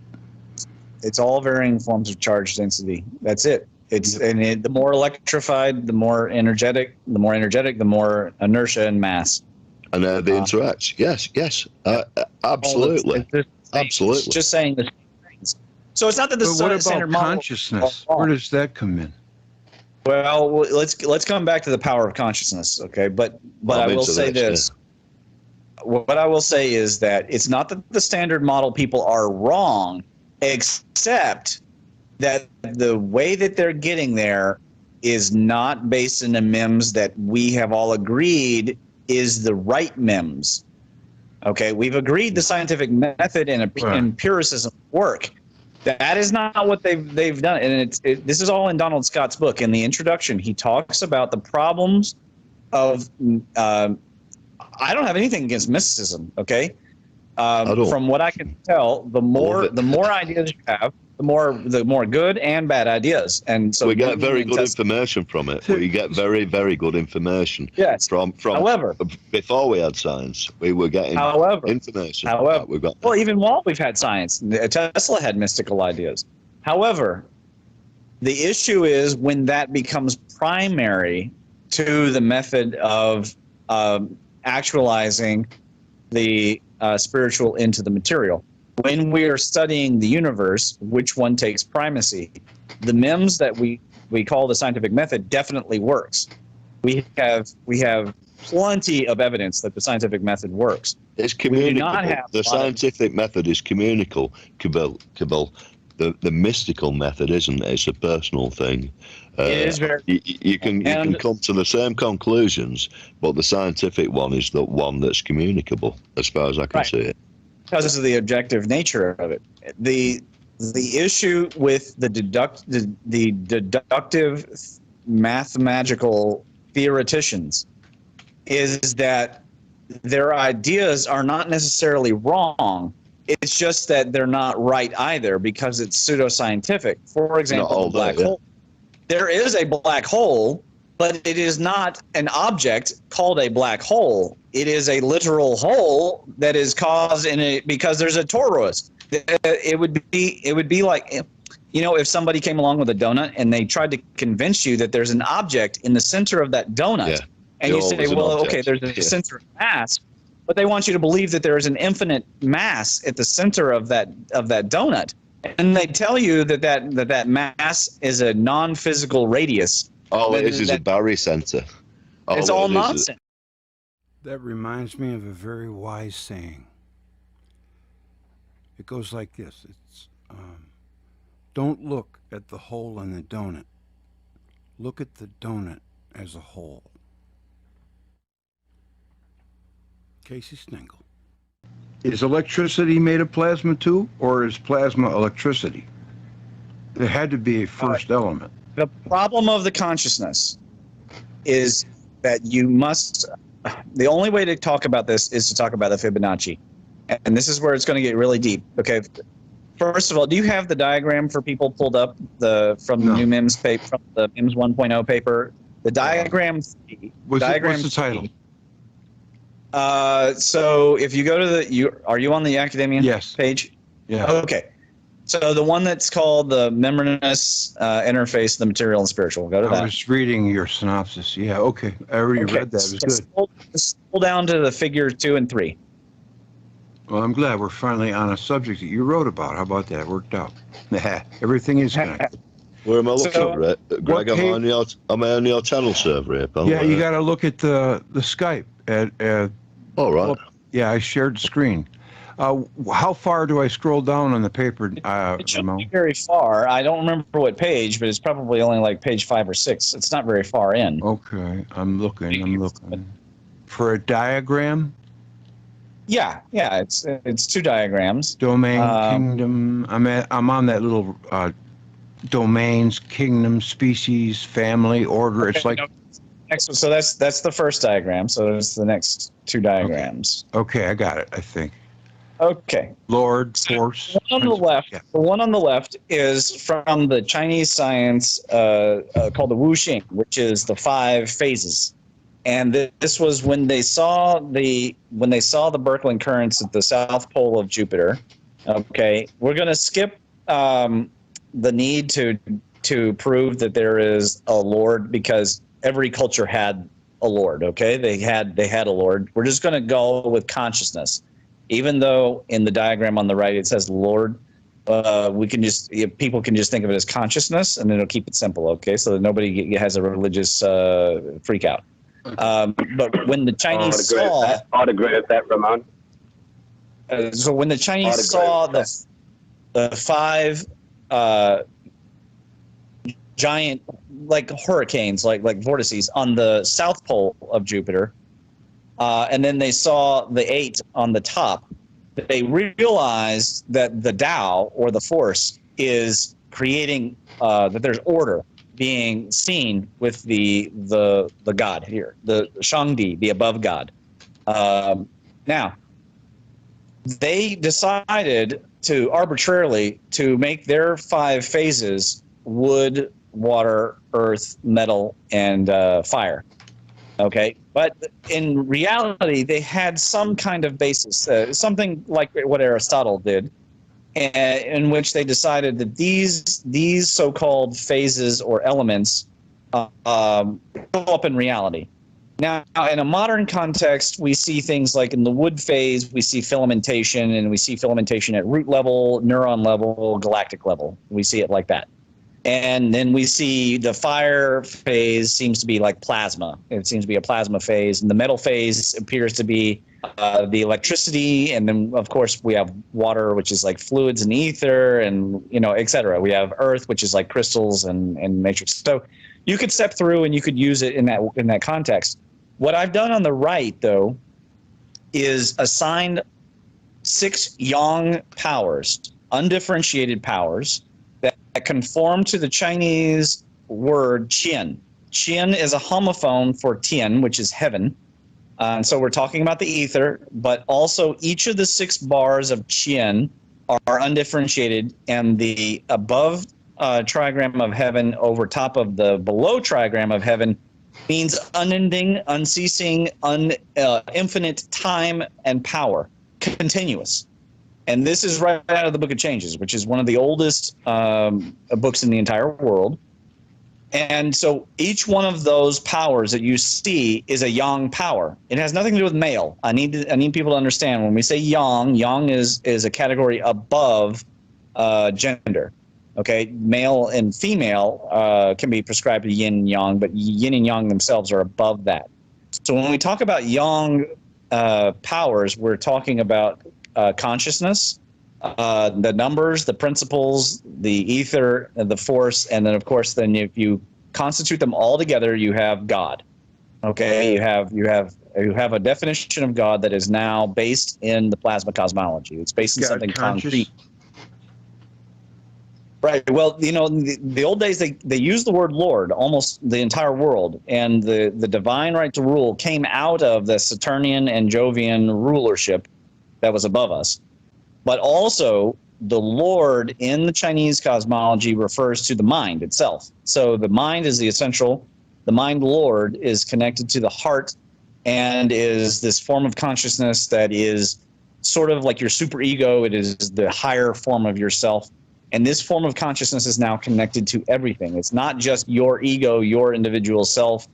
It's all varying forms of charge density. That's it. The more electrified, the more energetic, the more inertia and mass. And they interact. Yes, absolutely. Absolutely. It's just saying the things. So it's not that the standard model. What about consciousness? Where does that come in? Well, let's come back to the power of consciousness, okay? But I will say this. What I will say is that it's not that the standard model people are wrong, except that the way that they're getting there is not based in the MEMS that we have all agreed is the right MEMS. Okay, we've agreed the scientific method and empiricism work. That is not what they've done, and this is all in Donald Scott's book. In the introduction, he talks about the problems of. I don't have anything against mysticism. Okay, from what I can tell, the more ideas you have, the more good and bad ideas, and so we get very good information from it. We get very, very good information. Yes. From however, before we had science, we were getting information. However, even while we've had science, Tesla had mystical ideas. However, the issue is when that becomes primary to the method of actualizing the spiritual into the material. When we are studying the universe, which one takes primacy? The MEMS that we call the scientific method definitely works. We have plenty of evidence that the scientific method works. It's communicable. The scientific method is communicable. The mystical method isn't. It's a personal thing. It is very. You can come to the same conclusions, but the scientific one is the one that's communicable, as far as I can see it. Because of the objective nature of it. The issue with the deductive mathematical theoreticians is that their ideas are not necessarily wrong. It's just that they're not right either because it's pseudoscientific. For example, the black hole. There is a black hole, but it is not an object called a black hole. It is a literal hole that is caused because there's a torus. It would be like, if somebody came along with a donut and they tried to convince you that there's an object in the center of that donut, and you say, well, okay, there's a center of mass, but they want you to believe that there is an infinite mass at the center of that donut, and they tell you that mass is a non-physical radius. All it is a barycenter. It's all nonsense. That reminds me of a very wise saying. It goes like this. It's don't look at the hole in the donut. Look at the donut as a whole. Casey Stengel. Is electricity made of plasma too, or is plasma electricity? There had to be a first element. The problem of the consciousness is that you must. The only way to talk about this is to talk about the Fibonacci, and this is where it's going to get really deep. Okay, first of all, do you have the diagram for people pulled up from the new MEMS paper, from the MEMS 1.0 paper? The diagram. What's the title? So if you go to are you on the academia page? Yeah. Okay. So the one that's called the membranous interface of the material and spiritual. Go to that. I was reading your synopsis. Yeah, okay. I already read that. It was good. Scroll down to the figure 2 and 3. Well, I'm glad we're finally on a subject that you wrote about. How about that? It worked out. Everything is connected. Where am I looking, Greg? Am I on your channel server here, pal? Yeah, you got to look at the Skype. All right. Yeah, I shared the screen. How far do I scroll down on the paper? It shouldn't be very far. I don't remember what page, but it's probably only like page 5 or 6. It's not very far in. Okay, I'm looking. For a diagram? Yeah, it's 2 diagrams. Domain, kingdom. I'm on that little domains, kingdom, species, family, order. It's like. So that's the first diagram. So there's the next 2 diagrams. Okay, I got it. I think. Okay. Lord, force. The one on the left is from the Chinese science called the Wuxing, which is the 5 phases. And this was when they saw the Birkeland currents at the south pole of Jupiter. Okay, we're going to skip the need to to prove that there is a Lord, because every culture had a Lord. Okay, they had a Lord. We're just going to go with consciousness, even though in the diagram on the right it says Lord. We can just people can just think of it as consciousness, and it'll keep it simple. Okay, so that nobody has a religious freak out. But when the Chinese saw, I'd agree with that, Ramon. So when the Chinese saw the five giant like hurricanes, like vortices on the south pole of Jupiter, and then they saw the 8 on the top, they realized that the Tao, or the force, is creating that there's order being seen with the God here, the Shangdi, the above God. Now, they decided to arbitrarily to make their 5 phases wood, water, earth, metal, and fire. Okay, but in reality, they had some kind of basis, something like what Aristotle did, in which they decided that these so-called phases or elements show up in reality. Now, in a modern context, we see things like in the wood phase, we see filamentation, and we see filamentation at root level, neuron level, galactic level. We see it like that. And then we see the fire phase seems to be like plasma. It seems to be a plasma phase. And the metal phase appears to be the electricity. And then, of course, we have water, which is like fluids and ether, and, et cetera. We have earth, which is like crystals and matrix. So you could step through and you could use it in that context. What I've done on the right, though, is assigned 6 yang powers, undifferentiated powers, that conform to the Chinese word qian. Qian is a homophone for tian, which is heaven. And so we're talking about the ether, but also each of the 6 bars of qian are undifferentiated, and the above trigram of heaven over top of the below trigram of heaven means unending, unceasing, infinite time and power, continuous. And this is right out of the Book of Changes, which is one of the oldest books in the entire world. And so each one of those powers that you see is a yang power. It has nothing to do with male. I need people to understand, when we say yang is a category above gender. Okay, male and female can be prescribed to yin and yang, but yin and yang themselves are above that. So when we talk about yang powers, we're talking about consciousness, the numbers, the principles, the ether, the force, and then, of course, then if you constitute them all together, you have God. Okay, you have a definition of God that is now based in the plasma cosmology. It's based in something concrete. Right. Well, the old days, they used the word Lord almost the entire world, and the divine right to rule came out of the Saturnian and Jovian rulership that was above us. But also, the Lord in the Chinese cosmology refers to the mind itself. So the mind is the essential. The mind Lord is connected to the heart and is this form of consciousness that is sort of like your superego. It is the higher form of yourself. And this form of consciousness is now connected to everything. It's not just your ego, your individual self,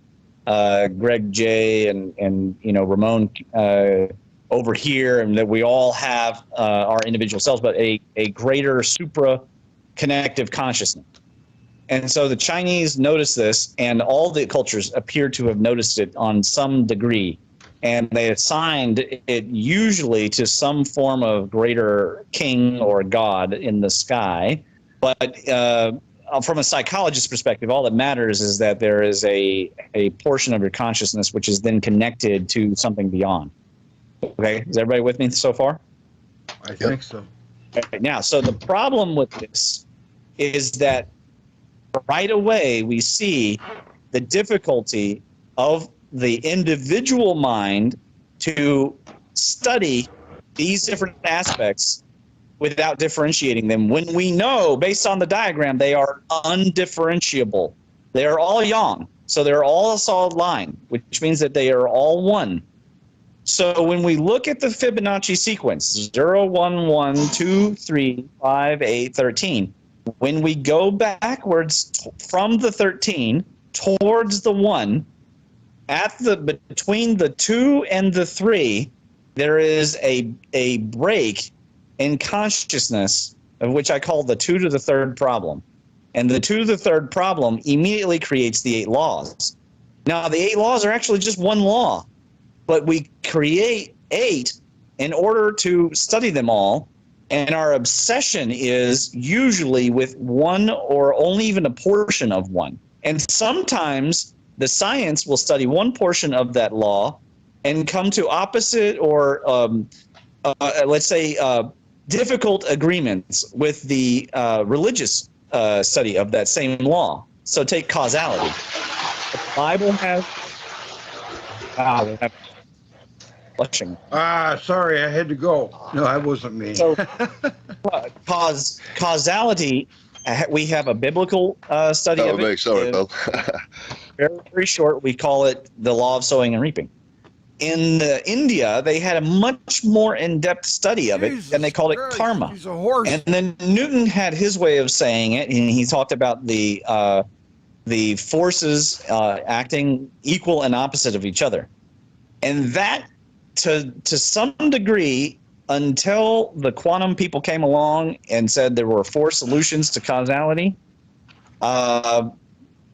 Greg J. and Ramon over here, and that we all have our individual selves, but a greater supra-connective consciousness. And so the Chinese noticed this, and all the cultures appear to have noticed it on some degree. And they assigned it usually to some form of greater king or god in the sky. But from a psychologist's perspective, all that matters is that there is a portion of your consciousness which is then connected to something beyond. Okay, is everybody with me so far? I think so. Okay, now, so the problem with this is that right away we see the difficulty of the individual mind to study these different aspects without differentiating them, when we know, based on the diagram, they are undifferentiable. They are all yang, so they're all a solid line, which means that they are all one. So when we look at the Fibonacci sequence, 0, 1, 1, 2, 3, 5, 8, 13, When we go backwards from the 13 towards the 1, between the 2 and the 3, there is a break in consciousness, of which I call the 2 to the 3rd problem. And the 2 to the 3rd problem immediately creates the 8 laws. Now, the 8 laws are actually just one law, but we create 8 in order to study them all. And our obsession is usually with one or only even a portion of one. And sometimes the science will study one portion of that law and come to opposite or, let's say, difficult agreements with the religious study of that same law. So take causality. The Bible has... Flushing. Sorry, I had to go. No, I wasn't me. So, causality, we have a biblical study of it. Sorry, Bill. Very, very short. We call it the law of sowing and reaping. In India, they had a much more in-depth study of it, and they called it karma. He's a horse. And then Newton had his way of saying it, and he talked about the forces acting equal and opposite of each other. And that, to some degree, until the quantum people came along and said there were 4 solutions to causality,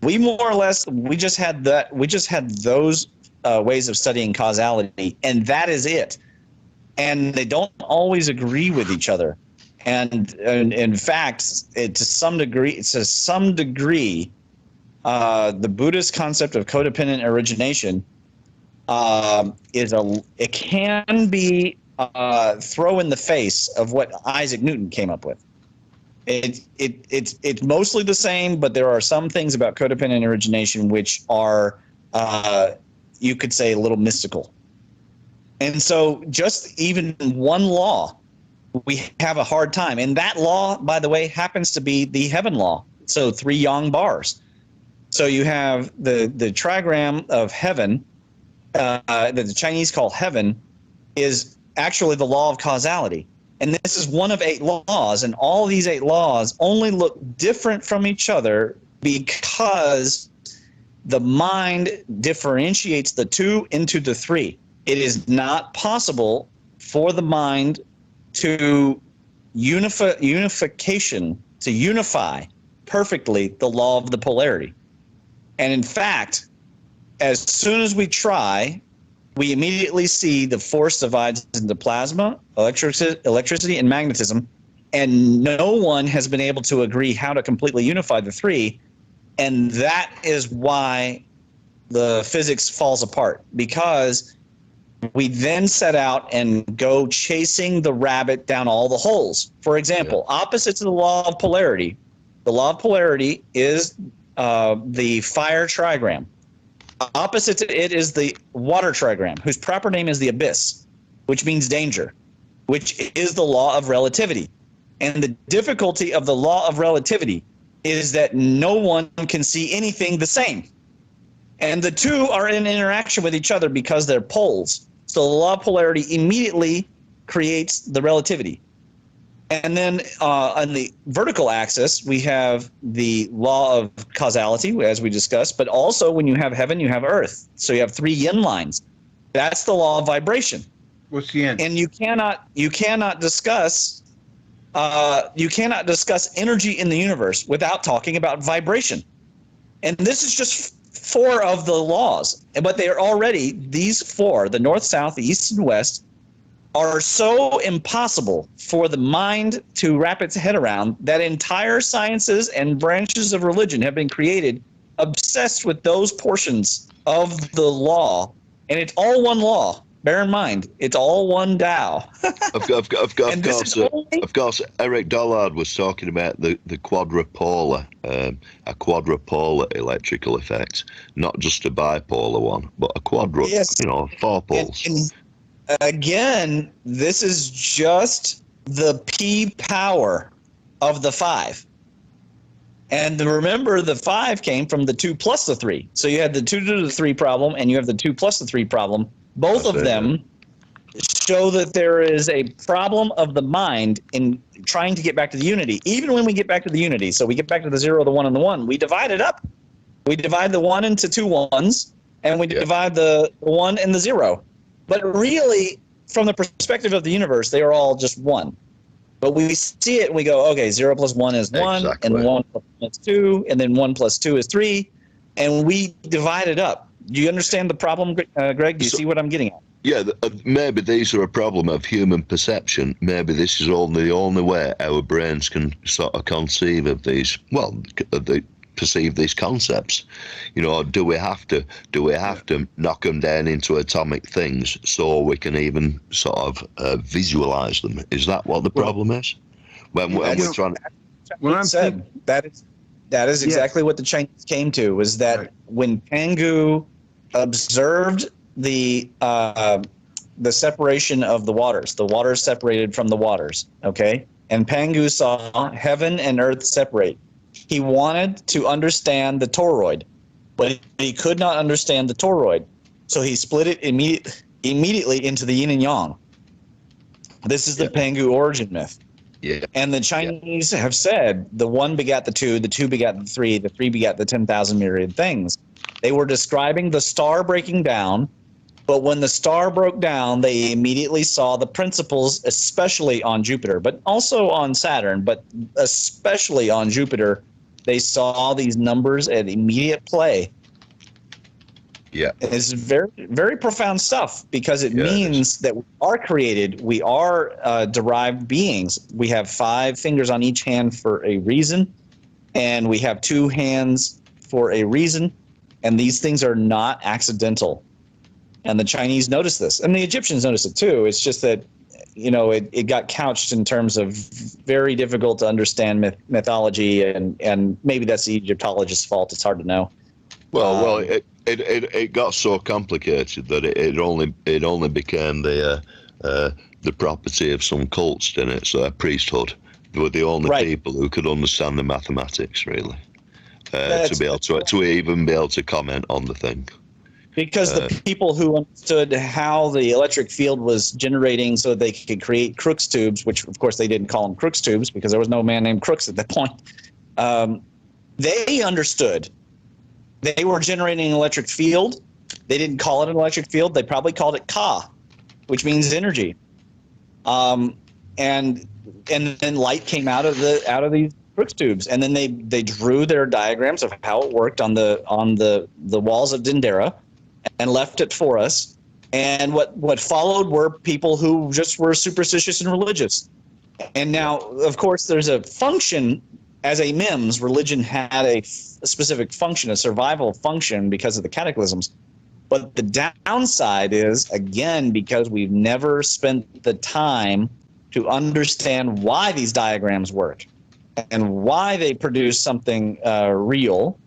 we more or less just had those ways of studying causality, and that is it. And they don't always agree with each other. And in fact, to some degree, the Buddhist concept of codependent origination it can be throw in the face of what Isaac Newton came up with. It's mostly the same, but there are some things about codependent origination which are you could say a little mystical. And so just even one law, we have a hard time. And that law, by the way, happens to be the heaven law. So 3 yang bars. So you have the trigram of heaven, that the Chinese call heaven, is actually the law of causality. And this is one of 8 laws, and all these 8 laws only look different from each other because the mind differentiates the 2 into the 3. It is not possible for the mind to unify perfectly the law of the polarity. And in fact, as soon as we try, we immediately see the force divides into plasma, electricity, and magnetism, and no one has been able to agree how to completely unify the 3, and that is why the physics falls apart, because we then set out and go chasing the rabbit down all the holes. For example, opposite to the law of polarity, the law of polarity is the fire trigram. Opposite to it is the water trigram, whose proper name is the abyss, which means danger, which is the law of relativity. And the difficulty of the law of relativity is that no one can see anything the same. And the 2 are in interaction with each other because they're poles. So the law of polarity immediately creates the relativity. And then on the vertical axis, we have the law of causality, as we discussed, but also when you have heaven, you have earth. So you have 3 yin lines. That's the law of vibration. What's the yin? And you cannot discuss energy in the universe without talking about vibration. And this is just 4 of the laws, but they are already, these 4, the north, south, the east, and west, are so impossible for the mind to wrap its head around that entire sciences and branches of religion have been created obsessed with those portions of the law. And it's all one law. Bear in mind, it's all one Tao. Of course, Eric Dollard was talking about the quadrupolar, a quadrupolar electrical effect, not just a bipolar one, but a 4 poles. And again, this is just the P power of the 5. And remember, the 5 came from the 2 plus the 3. So you had the 2 to the 3 problem, and you have the 2 plus the 3 problem. Both of them show that there is a problem of the mind in trying to get back to the unity. Even when we get back to the unity, so we get back to the 0, the 1, and the 1, we divide it up. We divide the 1 into 2 1s, and we divide the 1 and the 0. But really, from the perspective of the universe, they are all just 1. But we see it and we go, okay, 0 plus 1 is 1, and 1 plus 1 is 2, and then 1 plus 2 is 3, and we divide it up. Do you understand the problem, Greg? Do you see what I'm getting at? Yeah, maybe these are a problem of human perception. Maybe this is the only way our brains can sort of conceive of these, perceive these concepts. You know, do we have to knock them down into atomic things so we can even sort of visualize them? Is that what the problem is? When we're trying. When I'm said that is exactly what the Chinese came to, was that when Pangu observed the separation of the waters separated from the waters, okay? And Pangu saw heaven and earth separate. He wanted to understand the toroid, but he could not understand the toroid. So he split it immediately into the yin and yang. This is the Pangu origin myth. Yeah. And the Chinese have said the 1 begat the 2 begat the 3 begat the 10,000 myriad things. They were describing the star breaking down, but when the star broke down, they immediately saw the principles, especially on Jupiter, but also on Saturn, but especially on Jupiter. They saw these numbers at immediate play. Yeah. It's very, very profound stuff, because it means that we are created, we are derived beings. We have 5 fingers on each hand for a reason, and we have 2 hands for a reason, and these things are not accidental. And the Chinese noticed this, and the Egyptians noticed it too. It's just that, you know, it got couched in terms of very difficult to understand mythology, and maybe that's the Egyptologist's fault. It's hard to know. Well, it got so complicated that it only became the property of some cults, didn't it? So a priesthood. They were the only people who could understand the mathematics, really, to be able to even be able to comment on the thing. Because the people who understood how the electric field was generating so they could create Crookes tubes, which of course they didn't call them Crookes tubes because there was no man named Crookes at that point, they understood. They were generating an electric field. They didn't call it an electric field. They probably called it Ka, which means energy. And then light came out of these Crookes tubes, and then they drew their diagrams of how it worked on the walls of Dendera, and left it for us. And what followed were people who just were superstitious and religious. And now, of course, there's a function. As a MIMS, religion had a specific function, a survival function, because of the cataclysms. But the downside is, again, because we've never spent the time to understand why these diagrams work and why they produce something real,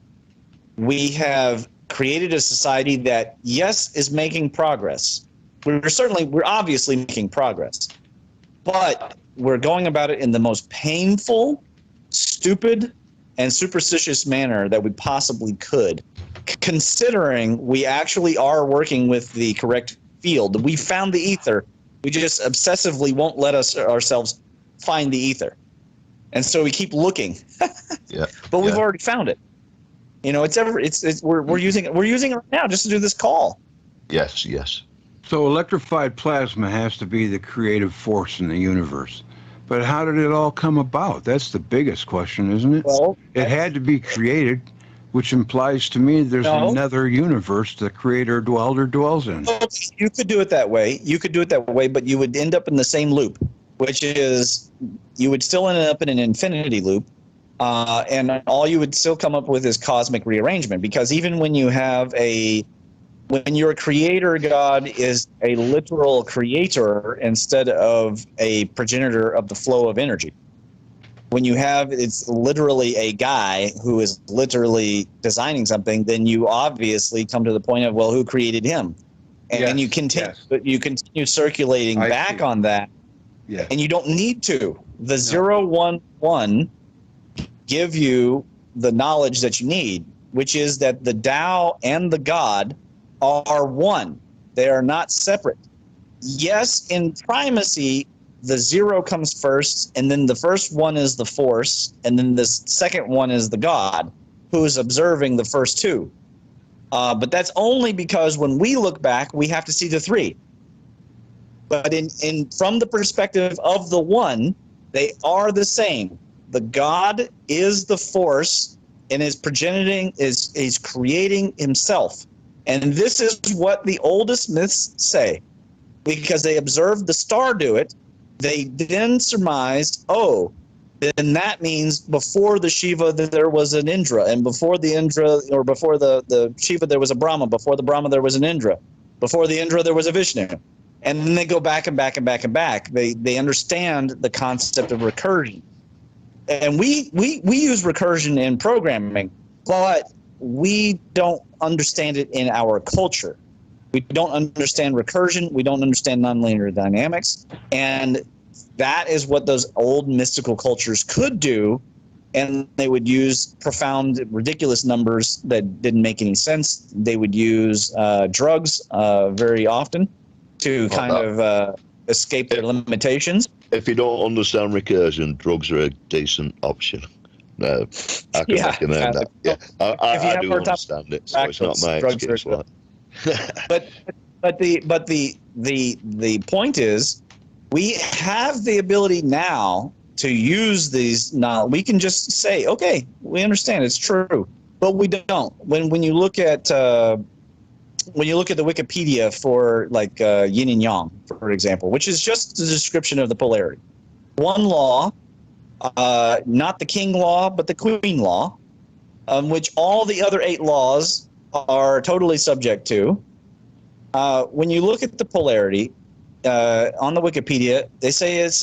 we have created a society that, yes, is making progress. We're obviously making progress, but we're going about it in the most painful, stupid, and superstitious manner that we possibly could, considering we actually are working with the correct field. We found the ether. We just obsessively won't let ourselves find the ether. And so we keep looking. But we've already found it. You know, we're using it right now just to do this call. Yes. So electrified plasma has to be the creative force in the universe. But how did it all come about? That's the biggest question, isn't it? Well, it had to be created, which implies to me there's another universe the creator dwells in. You could do it that way. But you would end up in the same loop, which is you would still end up in an infinity loop. And all you would still come up with is cosmic rearrangement, because even when your creator God is a literal creator instead of a progenitor of the flow of energy, when it's literally a guy who is literally designing something, then you obviously come to the point of, well, who created him? And you continue circulating back on that. Yeah. And you don't need to. The 0, 1, 1 give you the knowledge that you need, which is that the Tao and the God are one. They are not separate. yes, in primacy, the zero comes first, and then the first one is the force, and then the second one is the God, who is observing the first two. But that's only because when we look back, we have to see the three. But from the perspective of the one, they are the same. The God is the force and is is creating himself. And this is what the oldest myths say. Because they observed the star do it, they then surmised, oh, then that means before the Shiva there was an Indra, and before the Indra, or before the Shiva there was a Brahma, before the Brahma there was an Indra, before the Indra there was a Vishnu. And then they go back and back and back and back. They understand the concept of recursion. And we use recursion in programming, but we don't understand it in our culture. We don't understand recursion. We don't understand nonlinear dynamics. And that is what those old mystical cultures could do. And they would use profound, ridiculous numbers that didn't make any sense. They would use drugs very often to escape their limitations. If you don't understand recursion, drugs are a decent option. No, I can recommend that. Yeah, I do understand it, so it's not my excuse. But the point is, we have the ability now to use these. Now we can just say, okay, we understand it's true, but we don't. When you look at the Wikipedia for like yin and yang, for example, which is just a description of the polarity. One law, not the king law, but the queen law, which all the other 8 laws are totally subject to. When you look at the polarity on the Wikipedia, they say it's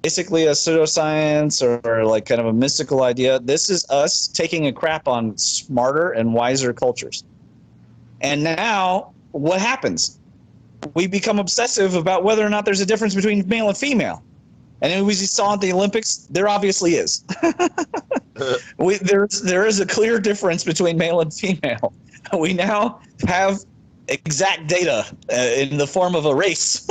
basically a pseudoscience or like kind of a mystical idea. This is us taking a crap on smarter and wiser cultures. And now what happens? We become obsessive about whether or not there's a difference between male and female. And as we saw at the Olympics, there obviously is. There is a clear difference between male and female. We now have exact data in the form of a race.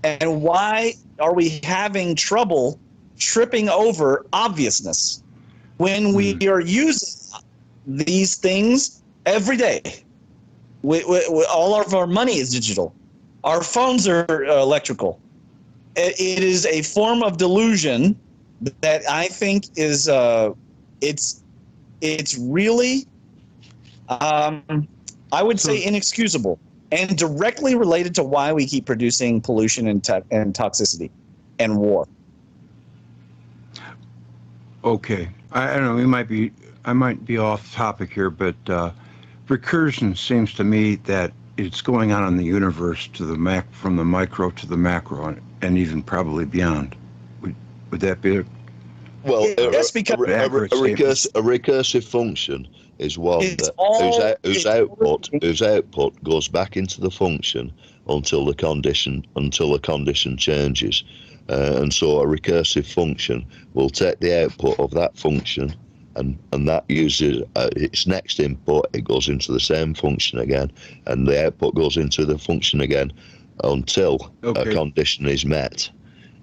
And why are we having trouble tripping over obviousness when we are using these things every day? All of our money is digital. Our phones are electrical. It is a form of delusion that I think is it's really I would say inexcusable and directly related to why we keep producing pollution and toxicity and war. Okay, I don't know. I might be off topic here, but recursion seems to me that it's going on in the universe to the from the micro to the macro, and even probably beyond. Would that be a recursive function is one whose output goes back into the function until the condition changes, and so a recursive function will take the output of that function. And that uses its next input, it goes into the same function again, and the output goes into the function again until a condition is met.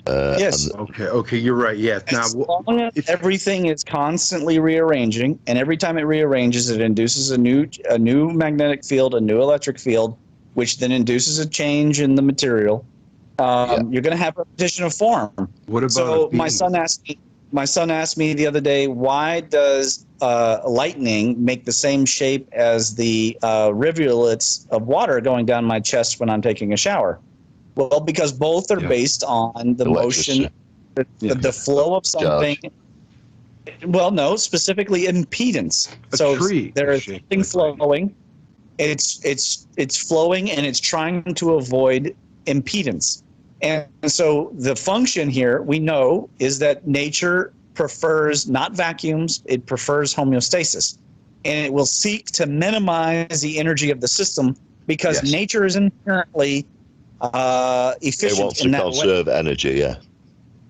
Yes. Okay, you're right. Yeah. As long as everything is constantly rearranging, and every time it rearranges, it induces a new magnetic field, a new electric field, which then induces a change in the material. You're going to have repetition of form. What about? So my son asked me the other day, why does lightning make the same shape as the rivulets of water going down my chest when I'm taking a shower? Well, because both are based on the motion, the flow of something. Well, no, specifically impedance. There is something flowing. It's flowing, and it's trying to avoid impedance. And so the function here, we know, is that nature prefers not vacuums, it prefers homeostasis. And it will seek to minimize the energy of the system because nature is inherently efficient. It wants to conserve energy,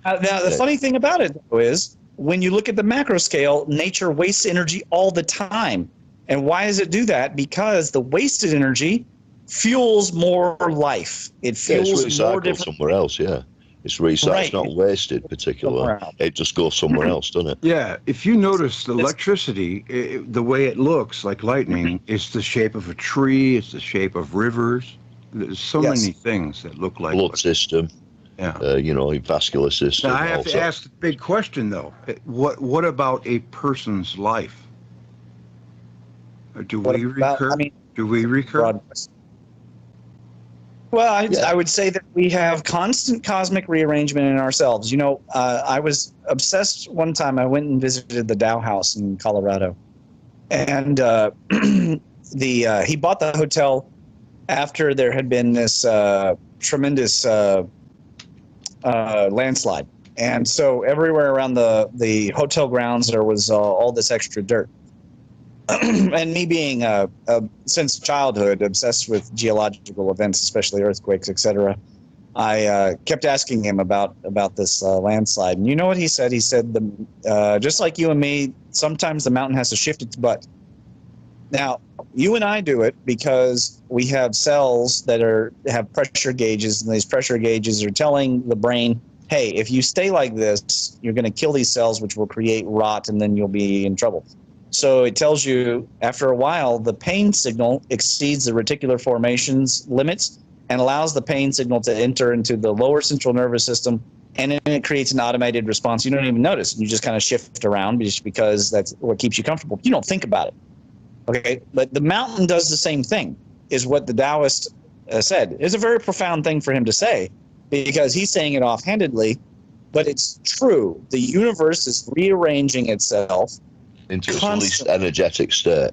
Now, the funny thing about it, though, is when you look at the macro scale, nature wastes energy all the time. And why does it do that? Because the wasted energy fuels more life. It fuels it's more recycled different somewhere else. Yeah, it's recycled. Right. It's not wasted particularly. It just goes somewhere else, doesn't it? Yeah, if you notice electricity, the way it looks like lightning, it's the shape of a tree, it's the shape of rivers. There's so many things that look like blood system. Yeah. Vascular system. Now I have also. to ask the big question though. What about a person's life? Do we recur? Do we recur? Well, I would say that we have constant cosmic rearrangement in ourselves. I was obsessed one time. I went and visited the Dow House in Colorado, and he bought the hotel after there had been this tremendous landslide, and so everywhere around the hotel grounds there was all this extra dirt. And me being since childhood obsessed with geological events, especially earthquakes, etc., I kept asking him about this landslide. And you know what he said? He said, just like you and me, sometimes the mountain has to shift its butt. Now, you and I do it because we have cells that have pressure gauges, and these pressure gauges are telling the brain, hey, if you stay like this, you're going to kill these cells, which will create rot, and then you'll be in trouble. So it tells you after a while, the pain signal exceeds the reticular formation's limits and allows the pain signal to enter into the lower central nervous system, and then it creates an automated response. You don't even notice. You just kind of shift around just because that's what keeps you comfortable. You don't think about it. Okay, but the mountain does the same thing, is what the Taoist said. It's a very profound thing for him to say because he's saying it offhandedly, but it's true. The universe is rearranging itself into its least energetic state.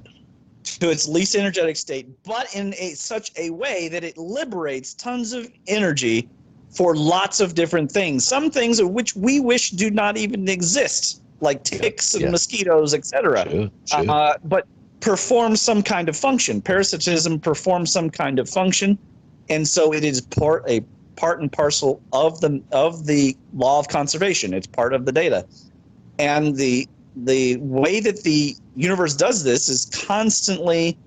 To its least energetic state, but in such a way that it liberates tons of energy for lots of different things. Some things of which we wish do not even exist, like ticks and mosquitoes, etc. Sure. But perform some kind of function. Parasitism performs some kind of function, and so it is part and parcel of the law of conservation. It's part of the data, and the way that the universe does this is constantly,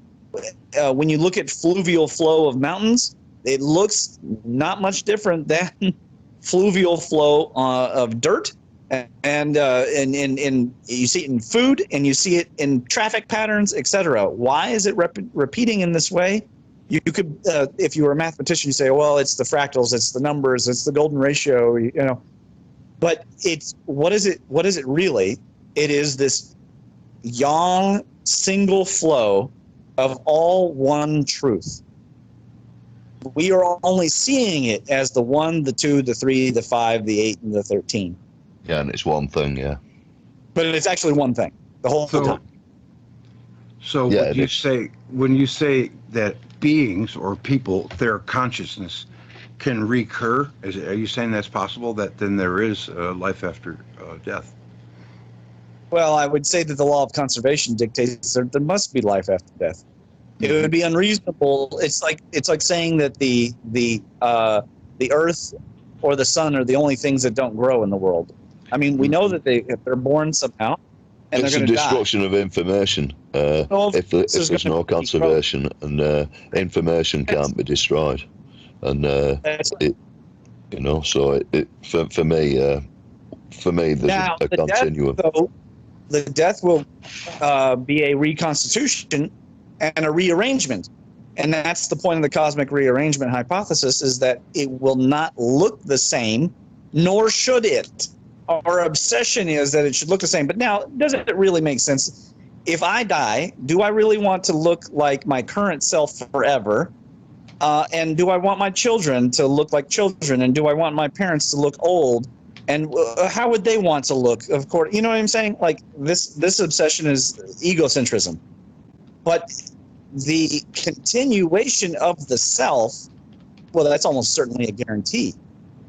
when you look at fluvial flow of mountains, it looks not much different than fluvial flow of dirt, and you see it in food, and you see it in traffic patterns, etc. Why is it repeating in this way? You could, if you were a mathematician, you say, well, it's the fractals, it's the numbers, it's the golden ratio, But it's what is it really? It is this yang single flow of all one truth. We are only seeing it as the 1, the 2, the 3, the 5, the 8, and the 13. Yeah, and it's one thing, yeah. But it's actually one thing the whole time. So when you say that beings or people, their consciousness can recur, are you saying that's possible, that then there is life after death? Well, I would say that the law of conservation dictates there must be life after death. It would be unreasonable. It's like saying that the earth or the sun are the only things that don't grow in the world. I mean, we know that they're born somehow, and it's they're going to die. It's a destruction of information. If there's no conservation, and information can't be destroyed, and for me, there's a continuum. The death will be a reconstitution and a rearrangement. And that's the point of the cosmic rearrangement hypothesis, is that it will not look the same, nor should it. Our obsession is that it should look the same. But now, doesn't it really make sense? If I die, do I really want to look like my current self forever? And do I want my children to look like children? And do I want my parents to look old? And how would they want to look? Of course, you know what I'm saying? Like this obsession is egocentrism. But the continuation of the self, well, that's almost certainly a guarantee.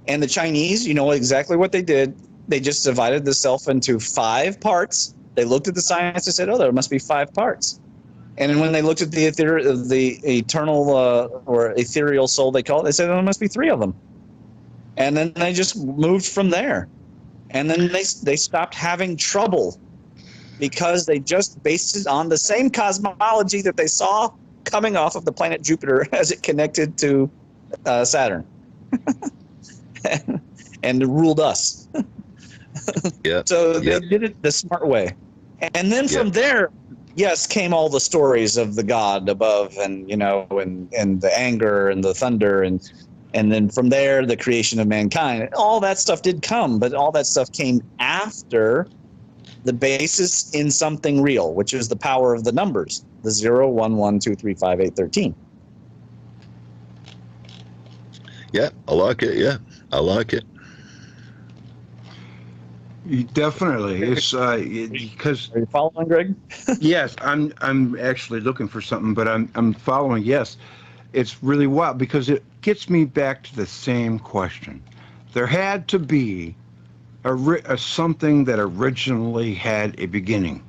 And the Chinese, you know exactly what they did. They just divided the self into 5 parts. They looked at the science and said, oh, there must be 5 parts. And then when they looked at the eternal or ethereal soul, they call it, they said, oh, there must be 3 of them. And then they just moved from there. And then they stopped having trouble because they just based it on the same cosmology that they saw coming off of the planet Jupiter as it connected to Saturn and ruled us. Yeah. So they did it the smart way. And then from there, yes, came all the stories of the god above, and and the anger and the thunder, and then from there the creation of mankind. All that stuff did come, but all that stuff came after the basis in something real, which is the power of the numbers, the 0, 1, 1, 2, 3, 5, 8, 13. Yeah, I like it. Yeah, I like it. Definitely, it's because. Are you following, Greg? Yes, I'm actually looking for something, but I'm following. Yes, it's really wild because it gets me back to the same question. There had to be a something that originally had a beginning.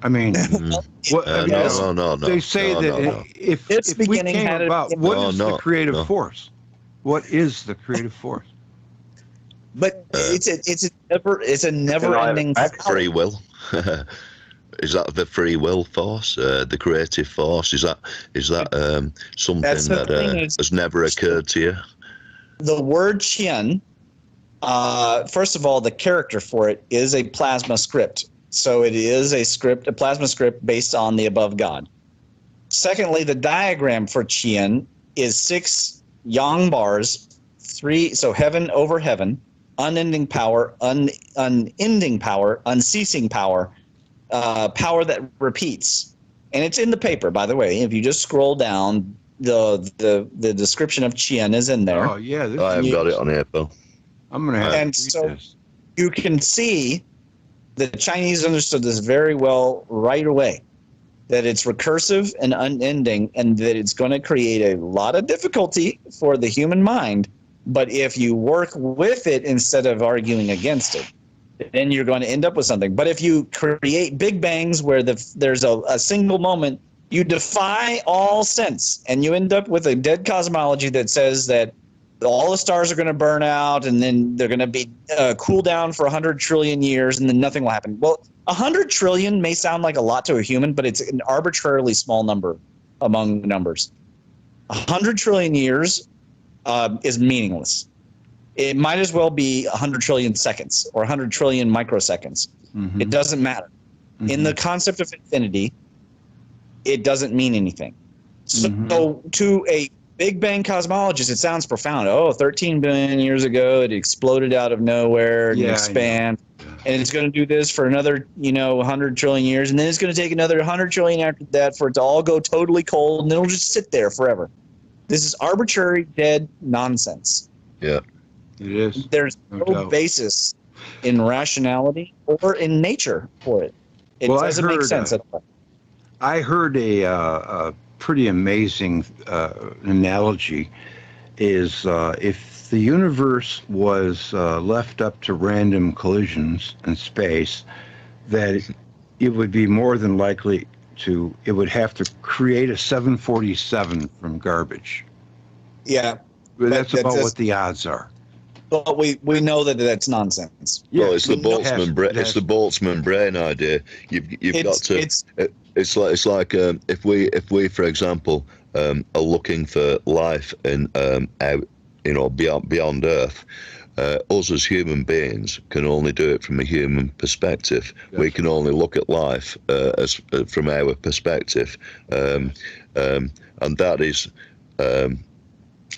I mean, no. They say if we came about, what is the creative force? What is the creative force? But it's a never-ending free will. Is that the free will force, the creative force? Is that something that has never occurred to you? The word Qian, first of all, the character for it is a plasma script. So it is a plasma script based on the above God. Secondly, the diagram for Qian is 6 yang bars, 3, so heaven over heaven, unending power, unending power, unceasing power, power that repeats. And it's in the paper, by the way. If you just scroll down, the description of Qian is in there. Oh, yeah. I have got it on here, Bill. I'm going to have to read so this. You can see the Chinese understood this very well right away, that it's recursive and unending, and that it's going to create a lot of difficulty for the human mind. But if you work with it instead of arguing against it, then you're going to end up with something. But if you create big bangs where there's a single moment, you defy all sense, and you end up with a dead cosmology that says that all the stars are going to burn out, and then they're going to be cool down for 100 trillion years, and then nothing will happen. Well, 100 trillion may sound like a lot to a human, but it's an arbitrarily small number among numbers. 100 trillion years is meaningless. It might as well be 100 trillion seconds or 100 trillion microseconds. Mm-hmm. It doesn't matter. Mm-hmm. In the concept of infinity, it doesn't mean anything. So to a Big Bang cosmologist, it sounds profound. 13 billion years ago, it exploded out of nowhere and expand. And it's going to do this for another, 100 trillion years. And then it's going to take another 100 trillion after that for it to all go totally cold. And it'll just sit there forever. This is arbitrary, dead nonsense. Yeah, it is. There's no basis in rationality or in nature for it. It doesn't make sense at all. I heard a pretty amazing analogy is if the universe was left up to random collisions in space, that it would be more than likely it would have to create a 747 from garbage. Yeah. But that's about what the odds are. But we know that that's nonsense. Yeah, well, it's the Boltzmann brain idea. You've got to. It's like if we for example are looking for life in beyond Earth. Us as human beings can only do it from a human perspective. Yes. We can only look at life from our perspective, and that is.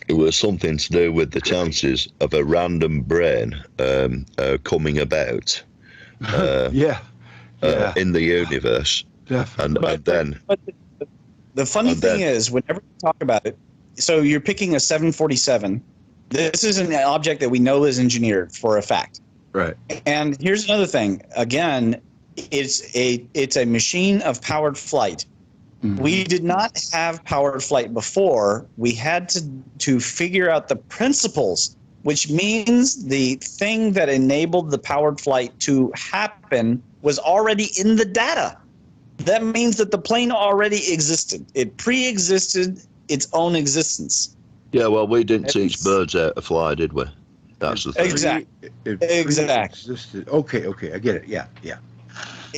It was something to do with the chances of a random brain coming about in the universe. Definitely. And then... But the funny thing is, whenever you talk about it, so you're picking a 747. This is an object that we know is engineered for a fact. Right. And here's another thing. Again, it's a machine of powered flight. Mm-hmm. We did not have powered flight before. We had to figure out the principles, which means the thing that enabled the powered flight to happen was already in the data. That means that the plane already existed. It pre-existed its own existence. Yeah, well, we didn't teach birds how to fly, did we? That's the thing. Exactly. Exactly. Okay, I get it. Yeah.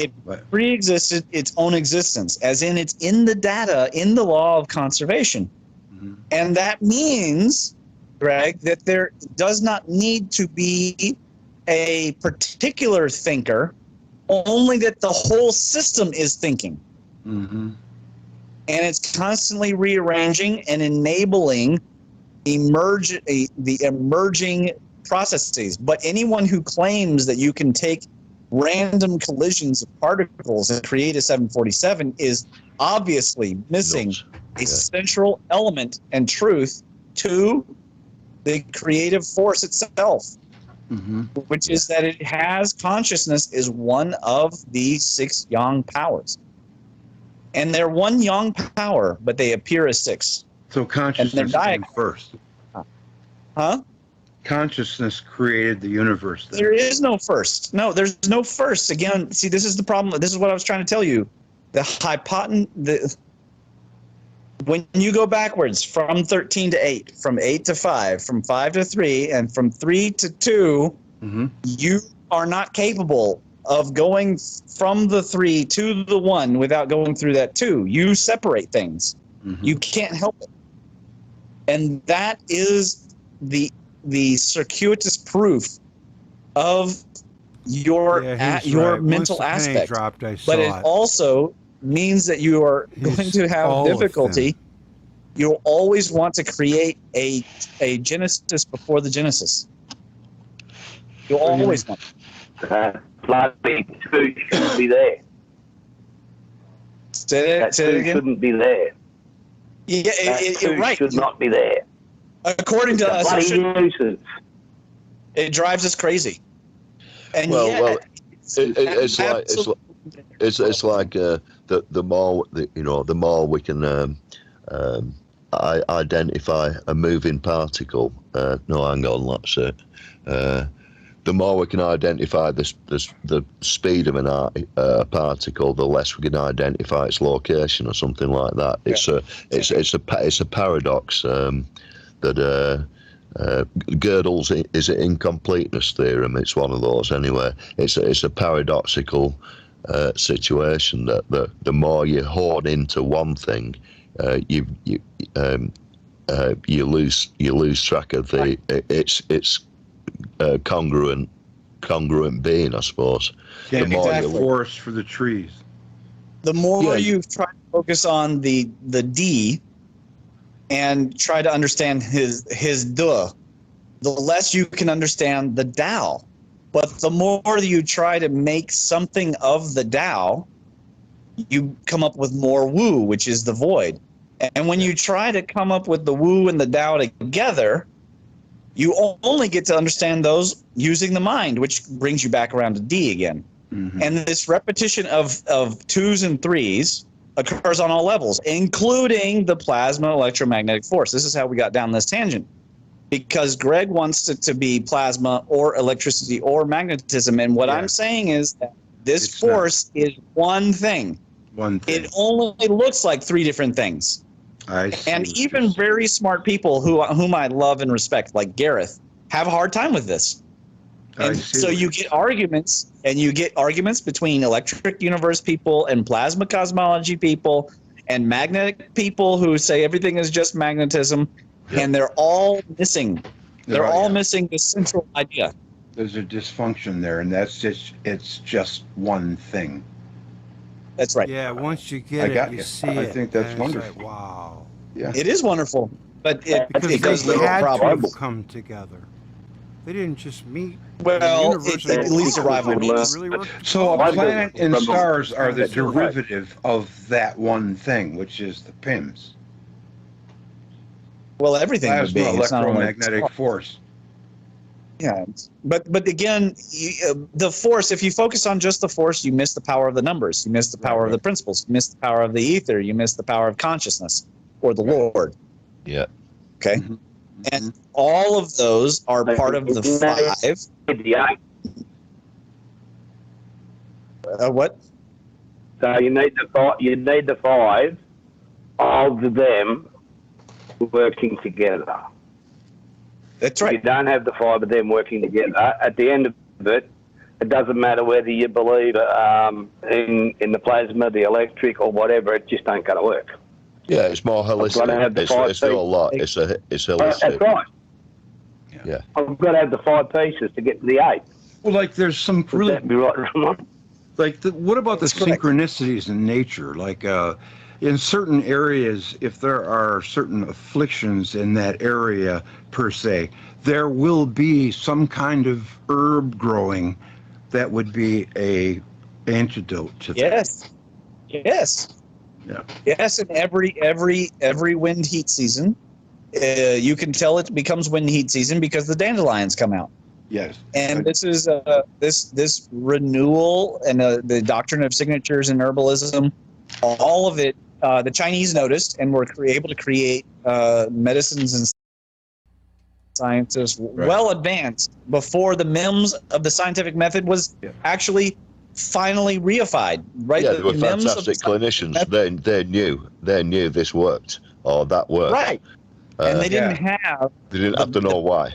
It pre-existed its own existence, as in it's in the data in the law of conservation. Mm-hmm. And that means, Greg, that there does not need to be a particular thinker, only that the whole system is thinking. Mm-hmm. And it's constantly rearranging and enabling the emerging processes. But anyone who claims that you can take random collisions of particles and create a 747 is obviously missing a central element and truth to the creative force itself, which is that it has consciousness is one of the 6 yang powers. And they're one yang power, but they appear as 6. So consciousness came first. Huh? Consciousness created the universe. Then. There is no first. No, there's no first. Again, see, this is the problem. This is what I was trying to tell you. When you go backwards from 13 to 8, from 8 to 5, from 5 to 3, and from 3 to 2, you are not capable of going from the 3 to the 1 without going through that 2. You separate things. You can't help it. And that is the circuitous proof of your mental aspect. But it also means that you are going to have difficulty. You'll always want to create a genesis before the genesis. You'll always want. Bloody 2 shouldn't be there. Say it again. Shouldn't be there. Yeah, it right. Should not be there. According to us, it drives us crazy. And it's like the more we can identify a moving particle. No, hang on, that's it. The more we can identify the speed of a particle, the less we can identify its location or something like that. It's a paradox that Gödel's is an incompleteness theorem. It's one of those anyway. It's a paradoxical situation that the more you hoard into one thing, you lose track of its congruent being, I suppose. Yeah, the more forest for the trees. The more you try to focus on the D and try to understand his duh, the less you can understand the Tao. But the more you try to make something of the Tao, you come up with more Wu, which is the void. And when you try to come up with the Wu and the Tao together, you only get to understand those using the mind, which brings you back around to D again. And this repetition of 2s and 3s occurs on all levels, including the plasma electromagnetic force. This is how we got down this tangent, because Greg wants it to be plasma or electricity or magnetism. And what I'm saying is that this force is one thing. It only looks like 3 different things. And even very smart people whom I love and respect, like Gareth, have a hard time with this. And so you get arguments, between electric universe people and plasma cosmology people and magnetic people who say everything is just magnetism, and they're all missing. They're all missing this central idea. There's a dysfunction there, and it's just one thing. That's right. Yeah, once you get it, you see it. I think that's wonderful. Like, wow. Yeah. It is wonderful, but it goes they had problem. to come together. They didn't just meet. Well, at least arrival means. So a planet and stars are the derivative of that one thing, which is the PIMS. Well, everything would be. Electromagnetic force. Yeah, but again, the force, if you focus on just the force, you miss the power of the numbers. You miss the power of the principles. You miss the power of the ether. You miss the power of consciousness or the Lord. Yeah. Okay. And all of those are part of the 5. What? So you need the 5 of them working together. That's right. If you don't have the 5 of them working together, at the end of it, It doesn't matter whether you believe in the plasma, the electric, or whatever. It just ain't going to work. Yeah, it's more holistic. It's not a lot. It's holistic. That's right. Yeah. I've got to have the 5 pieces to get to the 8. Well, like there's some Would that be right, Ramon? like what about the synchronicities in nature? Like in certain areas, if there are certain afflictions in that area per se, there will be some kind of herb growing that would be a antidote to that. Yes. Yeah. Yes, and every wind heat season, you can tell it becomes wind heat season because the dandelions come out. Yes. And this is this renewal and the doctrine of signatures and herbalism, all of it. The Chinese noticed and were able to create medicines and sciences well advanced before the MIMS of the scientific method was actually finally reified. Right? Yeah, they were fantastic clinicians. They knew this worked or that worked. Right. And they didn't have. They didn't have to know why.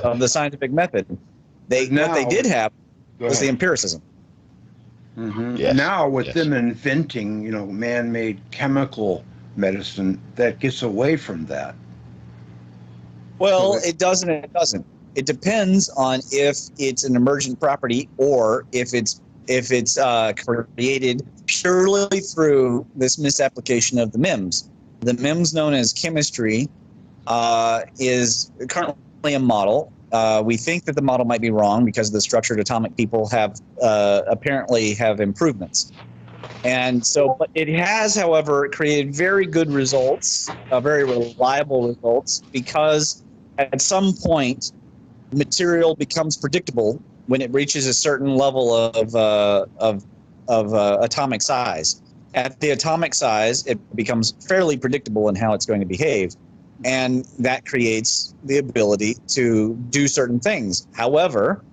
Of the scientific method, what they did have was the empiricism. Mm-hmm. Yes. Now with them inventing, man-made chemical medicine, that gets away from that. Well, it doesn't. It doesn't. It depends on if it's an emergent property or if it's created purely through this misapplication of the MIMS. The MIMS, known as chemistry, is currently a model. We think that the model might be wrong because the structured atomic people have apparently have improvements. And so, but it has, however, created very good results, very reliable results, because at some point, material becomes predictable when it reaches a certain level of atomic size. At the atomic size, it becomes fairly predictable in how it's going to behave. And that creates the ability to do certain things. However,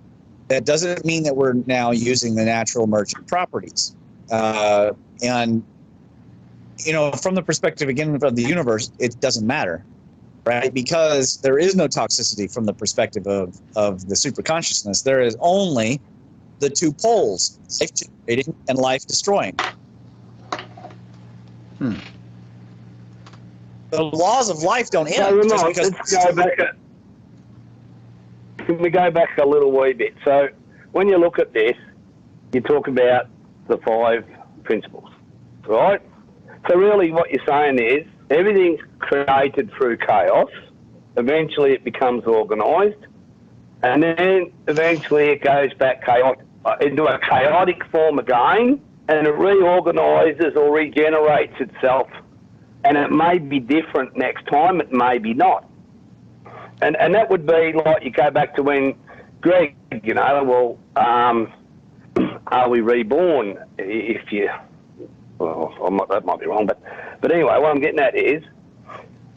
that doesn't mean that we're now using the natural emergent properties. And, from the perspective, again, of the universe, it doesn't matter, right? Because there is no toxicity from the perspective of the superconsciousness. There is only the two poles, life generating and life destroying. The laws of life don't end. Can we go back a little wee bit? So when you look at this, you talk about the 5 principles, right? So really what you're saying is everything's created through chaos. Eventually it becomes organised. And then eventually it goes back into a chaotic form again, and it reorganises or regenerates itself. And it may be different next time, it may be not. And that would be like you go back to when Greg, are we reborn if you... Well, that might be wrong, but anyway, what I'm getting at is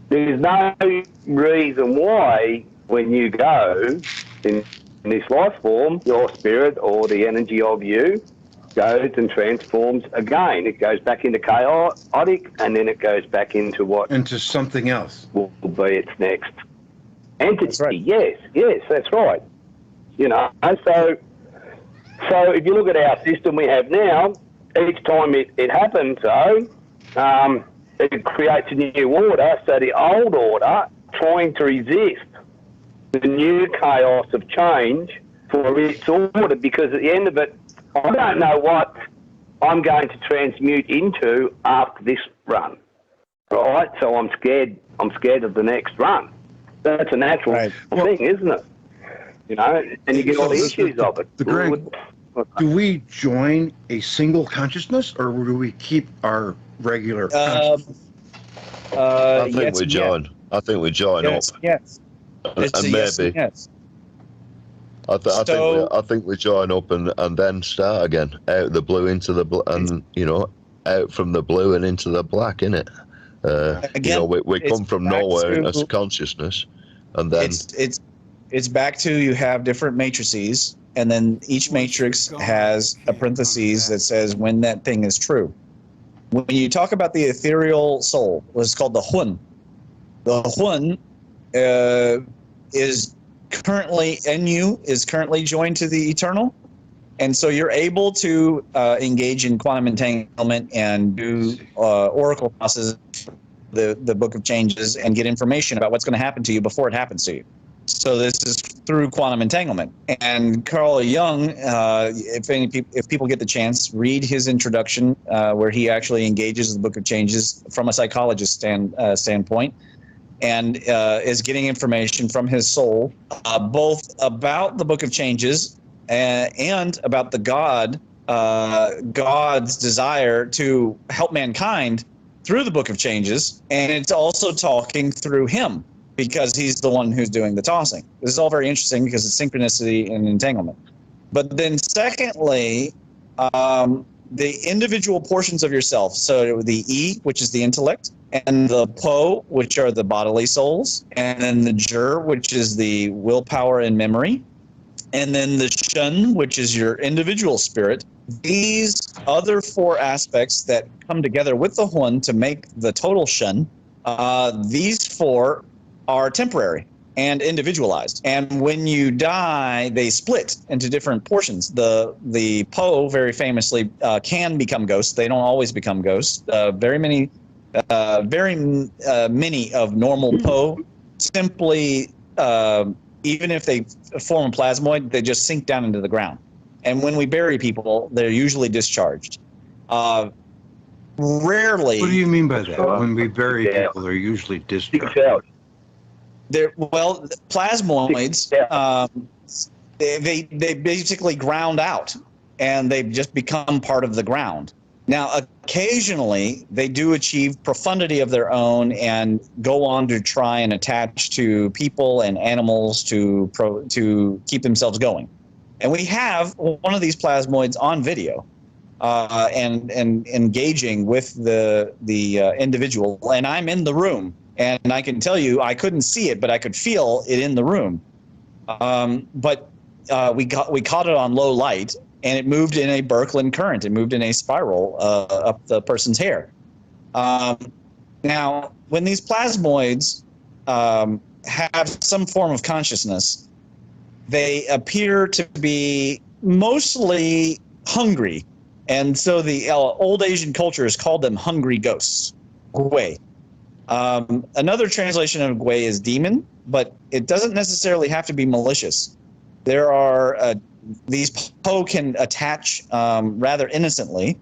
there's no reason why when you go in this life form, your spirit or the energy of you goes and transforms again. It goes back into chaotic, and then it goes back into what? Into something else. Will be its next entity. That's right. Yes, that's right. So if you look at our system we have now, each time it happens, it creates a new order. So the old order trying to resist the new chaos of change for its order, because at the end of it, I don't know what I'm going to transmute into after this run, right? So I'm scared of the next run. That's a natural thing, isn't it? And you get all the issues of it. Do we join a single consciousness, or do we keep our regular consciousness? I think we join. I think we join up. Yes. And maybe. Yes. I think we join up and then start again, out the blue into the and out from the blue and into the black, innit? We come from nowhere as consciousness, and then it's back to you have different matrices, and then each matrix has a parentheses that says when that thing is true. When you talk about the ethereal soul, what's called the Hun. The Hun is currently joined to the eternal, And so you're able to engage in quantum entanglement and do oracle processes, the Book of Changes, and get information about what's going to happen to you before it happens to you. So this is through quantum entanglement. And Carl Jung, if people get the chance, read his introduction where he actually engages the Book of Changes from a psychologist standpoint, and is getting information from his soul, both about the Book of Changes and about the God's desire to help mankind through the Book of Changes. And it's also talking through him, because he's the one who's doing the tossing. This is all very interesting because it's synchronicity and entanglement. But then secondly, the individual portions of yourself. So the E, which is the intellect, and the Po, which are the bodily souls, and then the Jur, which is the willpower and memory, and then the Shun, which is your individual spirit. These other four aspects that come together with the Hun to make the total Shun, these four are temporary and individualized. And when you die, they split into different portions. The Po, very famously, can become ghosts. They don't always become ghosts. Very many of normal Po simply, even if they form a plasmoid, they just sink down into the ground. And when we bury people, they're usually discharged. Rarely. What do you mean by that? When we bury people, they're usually discharged. Plasmoids, they basically ground out, and they just become part of the ground. Now, occasionally, they do achieve profundity of their own and go on to try and attach to people and animals to keep themselves going. And we have one of these plasmoids on video and engaging with the individual, and I'm in the room. And I can tell you, I couldn't see it, but I could feel it in the room. But we caught it on low light, and it moved in a Birkeland current. It moved in a spiral up the person's hair. Now, when these plasmoids have some form of consciousness, they appear to be mostly hungry. And so the old Asian cultures called them hungry ghosts, Gui. Another translation of Gui is demon, but it doesn't necessarily have to be malicious. There are these Po can attach rather innocently.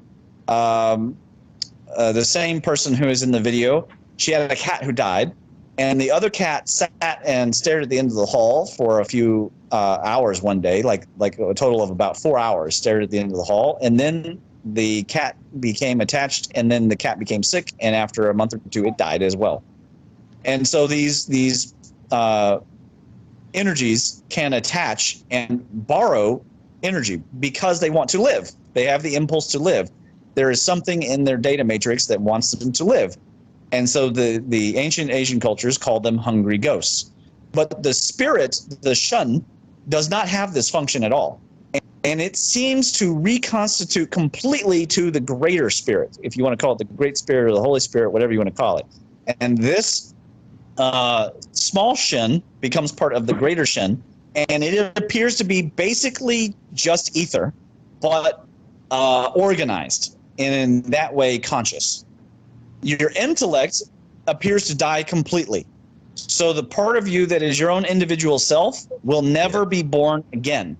The same person who is in the video, she had a cat who died, and the other cat sat and stared at the end of the hall for a few hours one day, like a total of about 4 hours, stared at the end of the hall, and then the cat became attached, and then the cat became sick, and after a month or two, it died as well. And so these energies can attach and borrow energy because they want to live. They have the impulse to live. There is something in their data matrix that wants them to live. And so the ancient Asian cultures called them hungry ghosts. But the spirit, the Shun, does not have this function at all. And it seems to reconstitute completely to the greater spirit, if you want to call it the great spirit or the Holy Spirit, whatever you want to call it. And this small Shin becomes part of the greater Shin, and it appears to be basically just ether, but organized, and in that way conscious. Your intellect appears to die completely. So the part of you that is your own individual self will never be born again.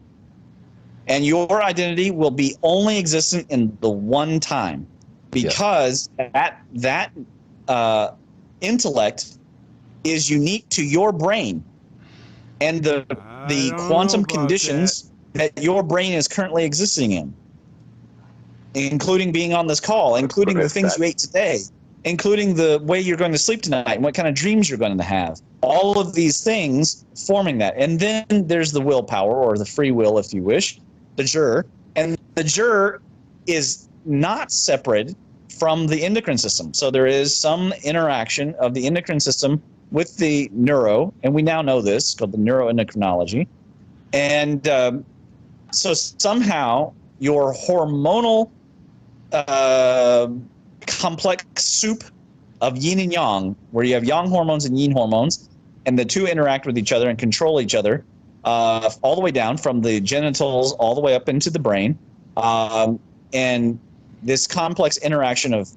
And your identity will be only existent in the one time, because that intellect is unique to your brain and the quantum conditions that your brain is currently existing in, including being on this call, including the things you ate today, including the way you're going to sleep tonight and what kind of dreams you're going to have. All of these things forming that. And then there's the willpower, or the free will, if you wish, the Jur. And the Jur is not separate from the endocrine system. So there is some interaction of the endocrine system with the neuro, and we now know this, called the neuroendocrinology. And so somehow your hormonal complex soup of yin and yang, where you have yang hormones and yin hormones, and the two interact with each other and control each other, all the way down from the genitals all the way up into the brain. And this complex interaction of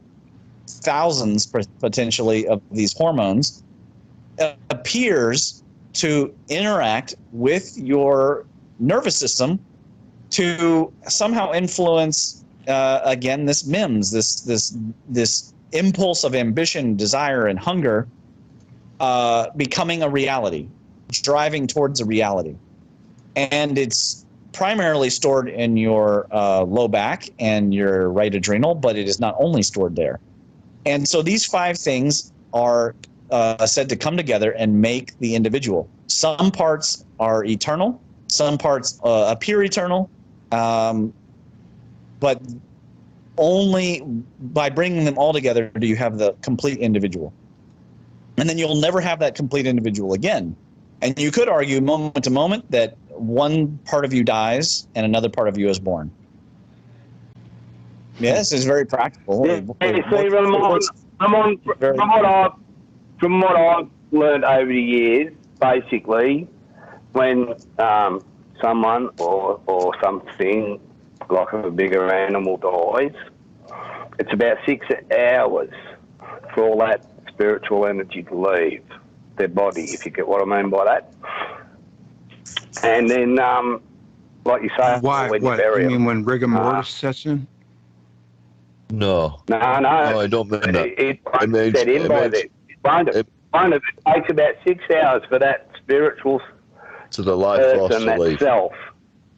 thousands potentially of these hormones appears to interact with your nervous system to somehow influence again this MIMS, this impulse of ambition, desire, and hunger becoming a reality, driving towards a reality. And it's primarily stored in your low back and your right adrenal, but it is not only stored there. And so these 5 things are said to come together and make the individual. Some parts are eternal, some parts appear eternal, but only by bringing them all together do you have the complete individual. And then you'll never have that complete individual again. And you could argue moment to moment that one part of you dies and another part of you is born. Yeah, this is very practical. Yeah, see, Ramon, from what I've learned over the years, basically, when someone or something like a bigger animal dies, it's about 6 hours for all that spiritual energy to leave their body, if you get what I mean by that. And then, like you say, why? when What? you bury You mean them, when rigor mortis sets in? No, I don't mean that. It won't set in by then. It takes about 6 hours for that spiritual to the life force person, to leave. self.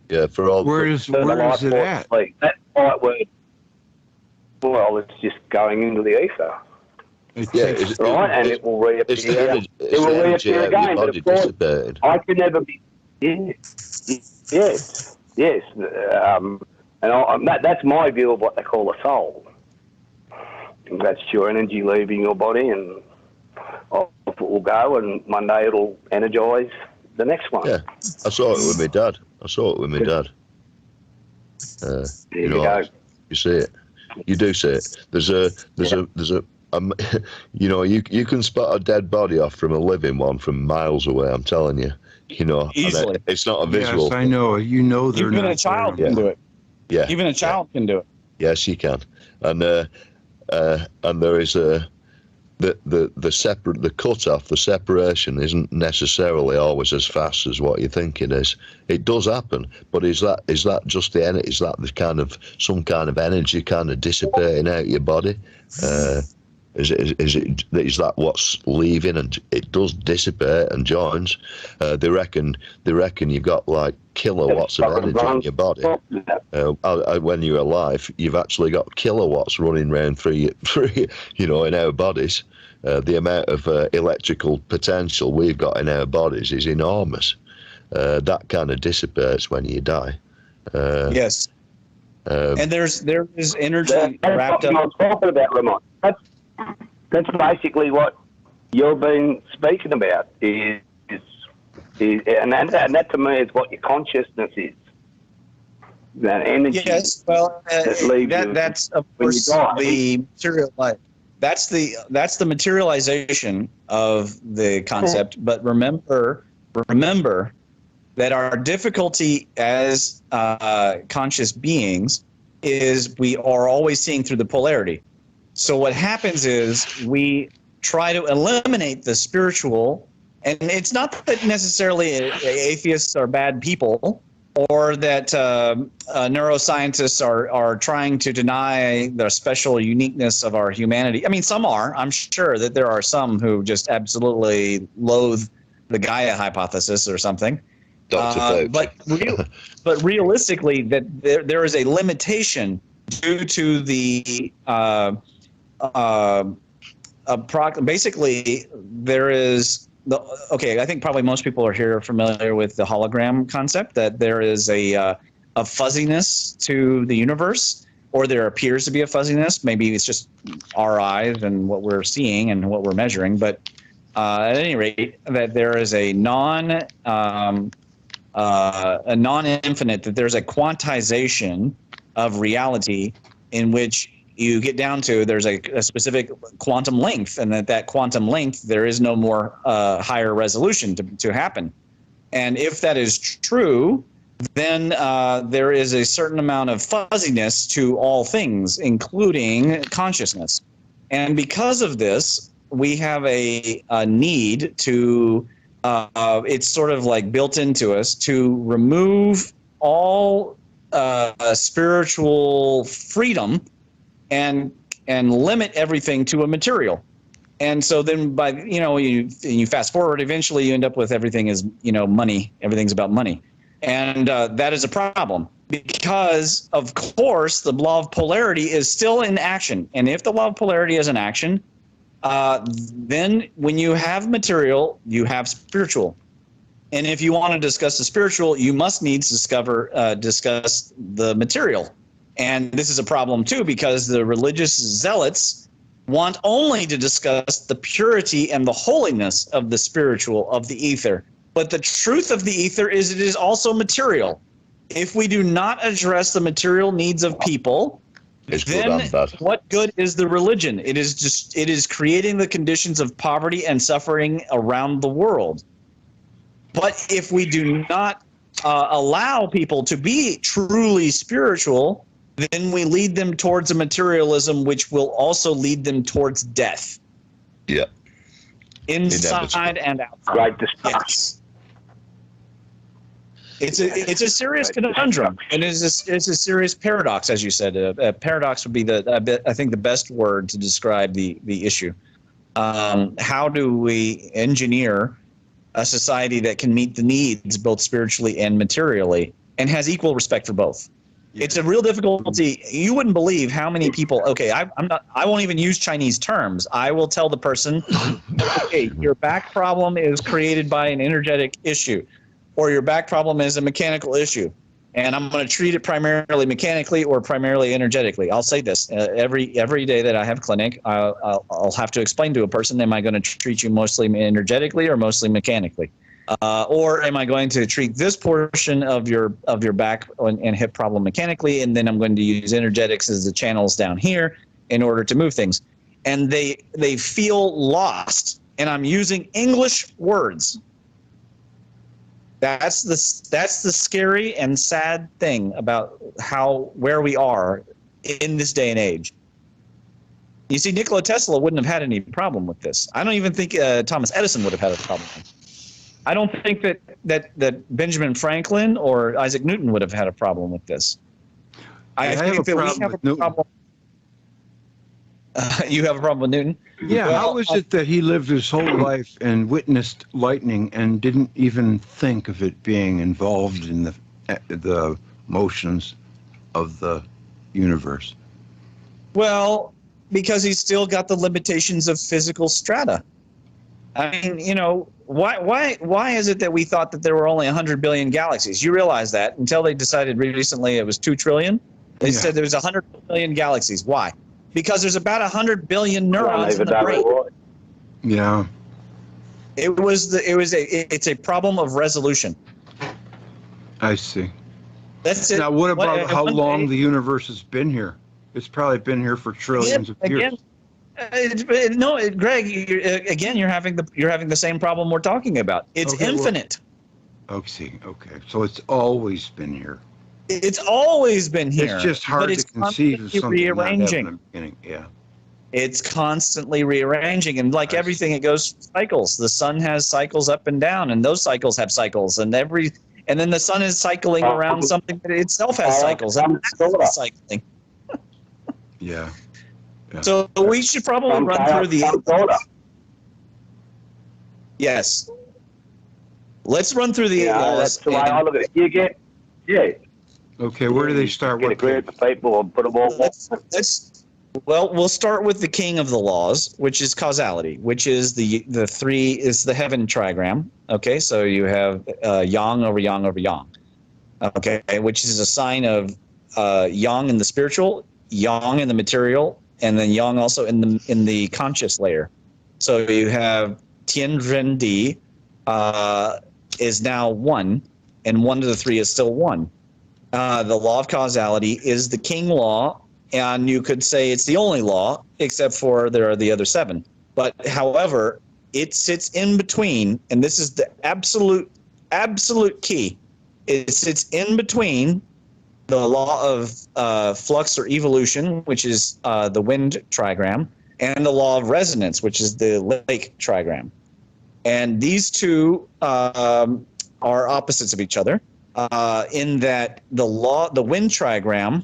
Yeah, for all. Where is it at? That right word. Well, it's just going into the ether. And it will reappear. It's the energy, it will reappear again. But of course, dissipated. I can never be. Yes. And that's my view of what they call a soul. And that's your energy leaving your body, and off it will go, and one day it'll energise the next one. Yeah, I saw it with my dad. You know, you see it. You do see it. There's a you know, you can spot a dead body off from a living one from miles away. I'm telling you. You know, easily. It's not a visual. Yes, I know. You know, they're even not a child there. can do it. Yeah, even a child can do it. Yes, you can. And there is the cutoff, the separation isn't necessarily always as fast as what you think it is. It does happen, but is that just the energy? Is that the kind of some kind of energy kind of dissipating out your body? Is that what's leaving? And it does dissipate and joins. They reckon you've got like kilowatts of energy in your body. When you're alive, you've actually got kilowatts running around through you know, in our bodies. The amount of electrical potential we've got in our bodies is enormous. That kind of dissipates when you die. Yes. And there is energy wrapped up. I'm talking about, Ramon. That's basically what you've been speaking about. And that to me is what your consciousness is. That energy. Yes, well, that's of course the material life. That's the materialization of the concept. But remember that our difficulty as conscious beings is we are always seeing through the polarity. So what happens is we try to eliminate the spiritual, and it's not that necessarily atheists are bad people, or that neuroscientists are trying to deny the special uniqueness of our humanity. I mean, some are. I'm sure that there are some who just absolutely loathe the Gaia hypothesis or something. But realistically, that there is a limitation due to the basically there is I think probably most people are here familiar with the hologram concept, that there is a fuzziness to the universe, or there appears to be a fuzziness. Maybe it's just our eyes and what we're seeing and what we're measuring, but at any rate, that there is a non-infinite, that there's a quantization of reality in which you get down to there's a specific quantum length, and that quantum length, there is no more higher resolution to happen. And if that is true, then there is a certain amount of fuzziness to all things, including consciousness. And because of this, we have a need to, it's sort of like built into us, to remove all spiritual freedom and limit everything to a material. And so then by, you fast forward, eventually you end up with everything is, money. Everything's about money. And that is a problem because, of course, the law of polarity is still in action. And if the law of polarity is in action, then when you have material, you have spiritual. And if you want to discuss the spiritual, you must needs discuss the material. And this is a problem, too, because the religious zealots want only to discuss the purity and the holiness of the spiritual, of the ether. But the truth of the ether is it is also material. If we do not address the material needs of people, then what good is the religion? It is creating the conditions of poverty and suffering around the world. But if we do not allow people to be truly spiritual, then we lead them towards a materialism, which will also lead them towards death. Yeah. Inside and outside. Right. Yes. It's a serious conundrum, and it's a serious paradox, as you said. A paradox would be I think the best word to describe the issue. How do we engineer a society that can meet the needs both spiritually and materially, and has equal respect for both? Yeah. It's a real difficulty. You wouldn't believe how many people. Okay, I won't even use Chinese terms. I will tell the person, okay, your back problem is created by an energetic issue, or your back problem is a mechanical issue, and I'm going to treat it primarily mechanically or primarily energetically. I'll say this every day that I have clinic, I'll have to explain to a person: am I going to treat you mostly energetically or mostly mechanically, or am I going to treat this portion of your back and hip problem mechanically, and then I'm going to use energetics as the channels down here in order to move things? And they feel lost, and I'm using English words. That's the scary and sad thing about where we are in this day and age. You see, Nikola Tesla wouldn't have had any problem with this. I don't even think Thomas Edison would have had a problem. I don't think that Benjamin Franklin or Isaac Newton would have had a problem with this. I think that we have a problem. You have a problem with Newton? Yeah, well, how is it that he lived his whole life and witnessed lightning and didn't even think of it being involved in the motions of the universe? Well, because he's still got the limitations of physical strata. I mean, why is it that we thought that there were only 100 billion galaxies? You realize that until they decided recently it was 2 trillion. They said there was 100 billion galaxies. Why? Because there's about 100 billion neurons in the brain. Yeah. It's a problem of resolution. I see. That's it. Now, what about how long the universe has been here? It's probably been here for trillions of years. No, Greg. You're having the same problem we're talking about. It's infinite. Okay. So it's always been here. It's always been here. It's just hard to conceive of something rearranging. Not having a beginning. Yeah. It's constantly rearranging, and like everything, it goes through cycles. The sun has cycles up and down, and those cycles have cycles, and then the sun is cycling around something that itself has cycles, and that's cycling. Yeah. So we should probably run through the. Yes. Let's run through the. That's the way I look at it. Okay, where do they start? Get a group of people and put them all. Well, we'll start with the king of the laws, which is causality, which is the heaven trigram. Okay, so you have yang over yang over yang. Okay, which is a sign of yang in the spiritual, yang in the material, and then yang also in the conscious layer. So you have Tian Ren Di is now 1, and 1 to the 3 is still 1. The law of causality is the king law, and you could say it's the only law, except for there are the other 7. But however, it sits in between, and this is the absolute absolute key. It sits in between the law of flux or evolution, which is the wind trigram, and the law of resonance, which is the lake trigram. And these two are opposites of each other in that the wind trigram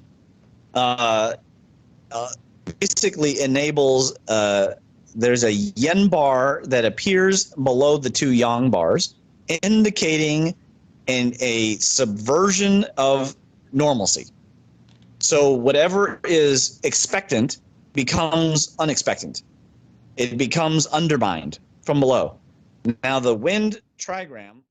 basically enables there's a yin bar that appears below the two yang bars, indicating a subversion of normalcy. So whatever is expectant becomes unexpectant. It becomes undermined from below. Now the wind trigram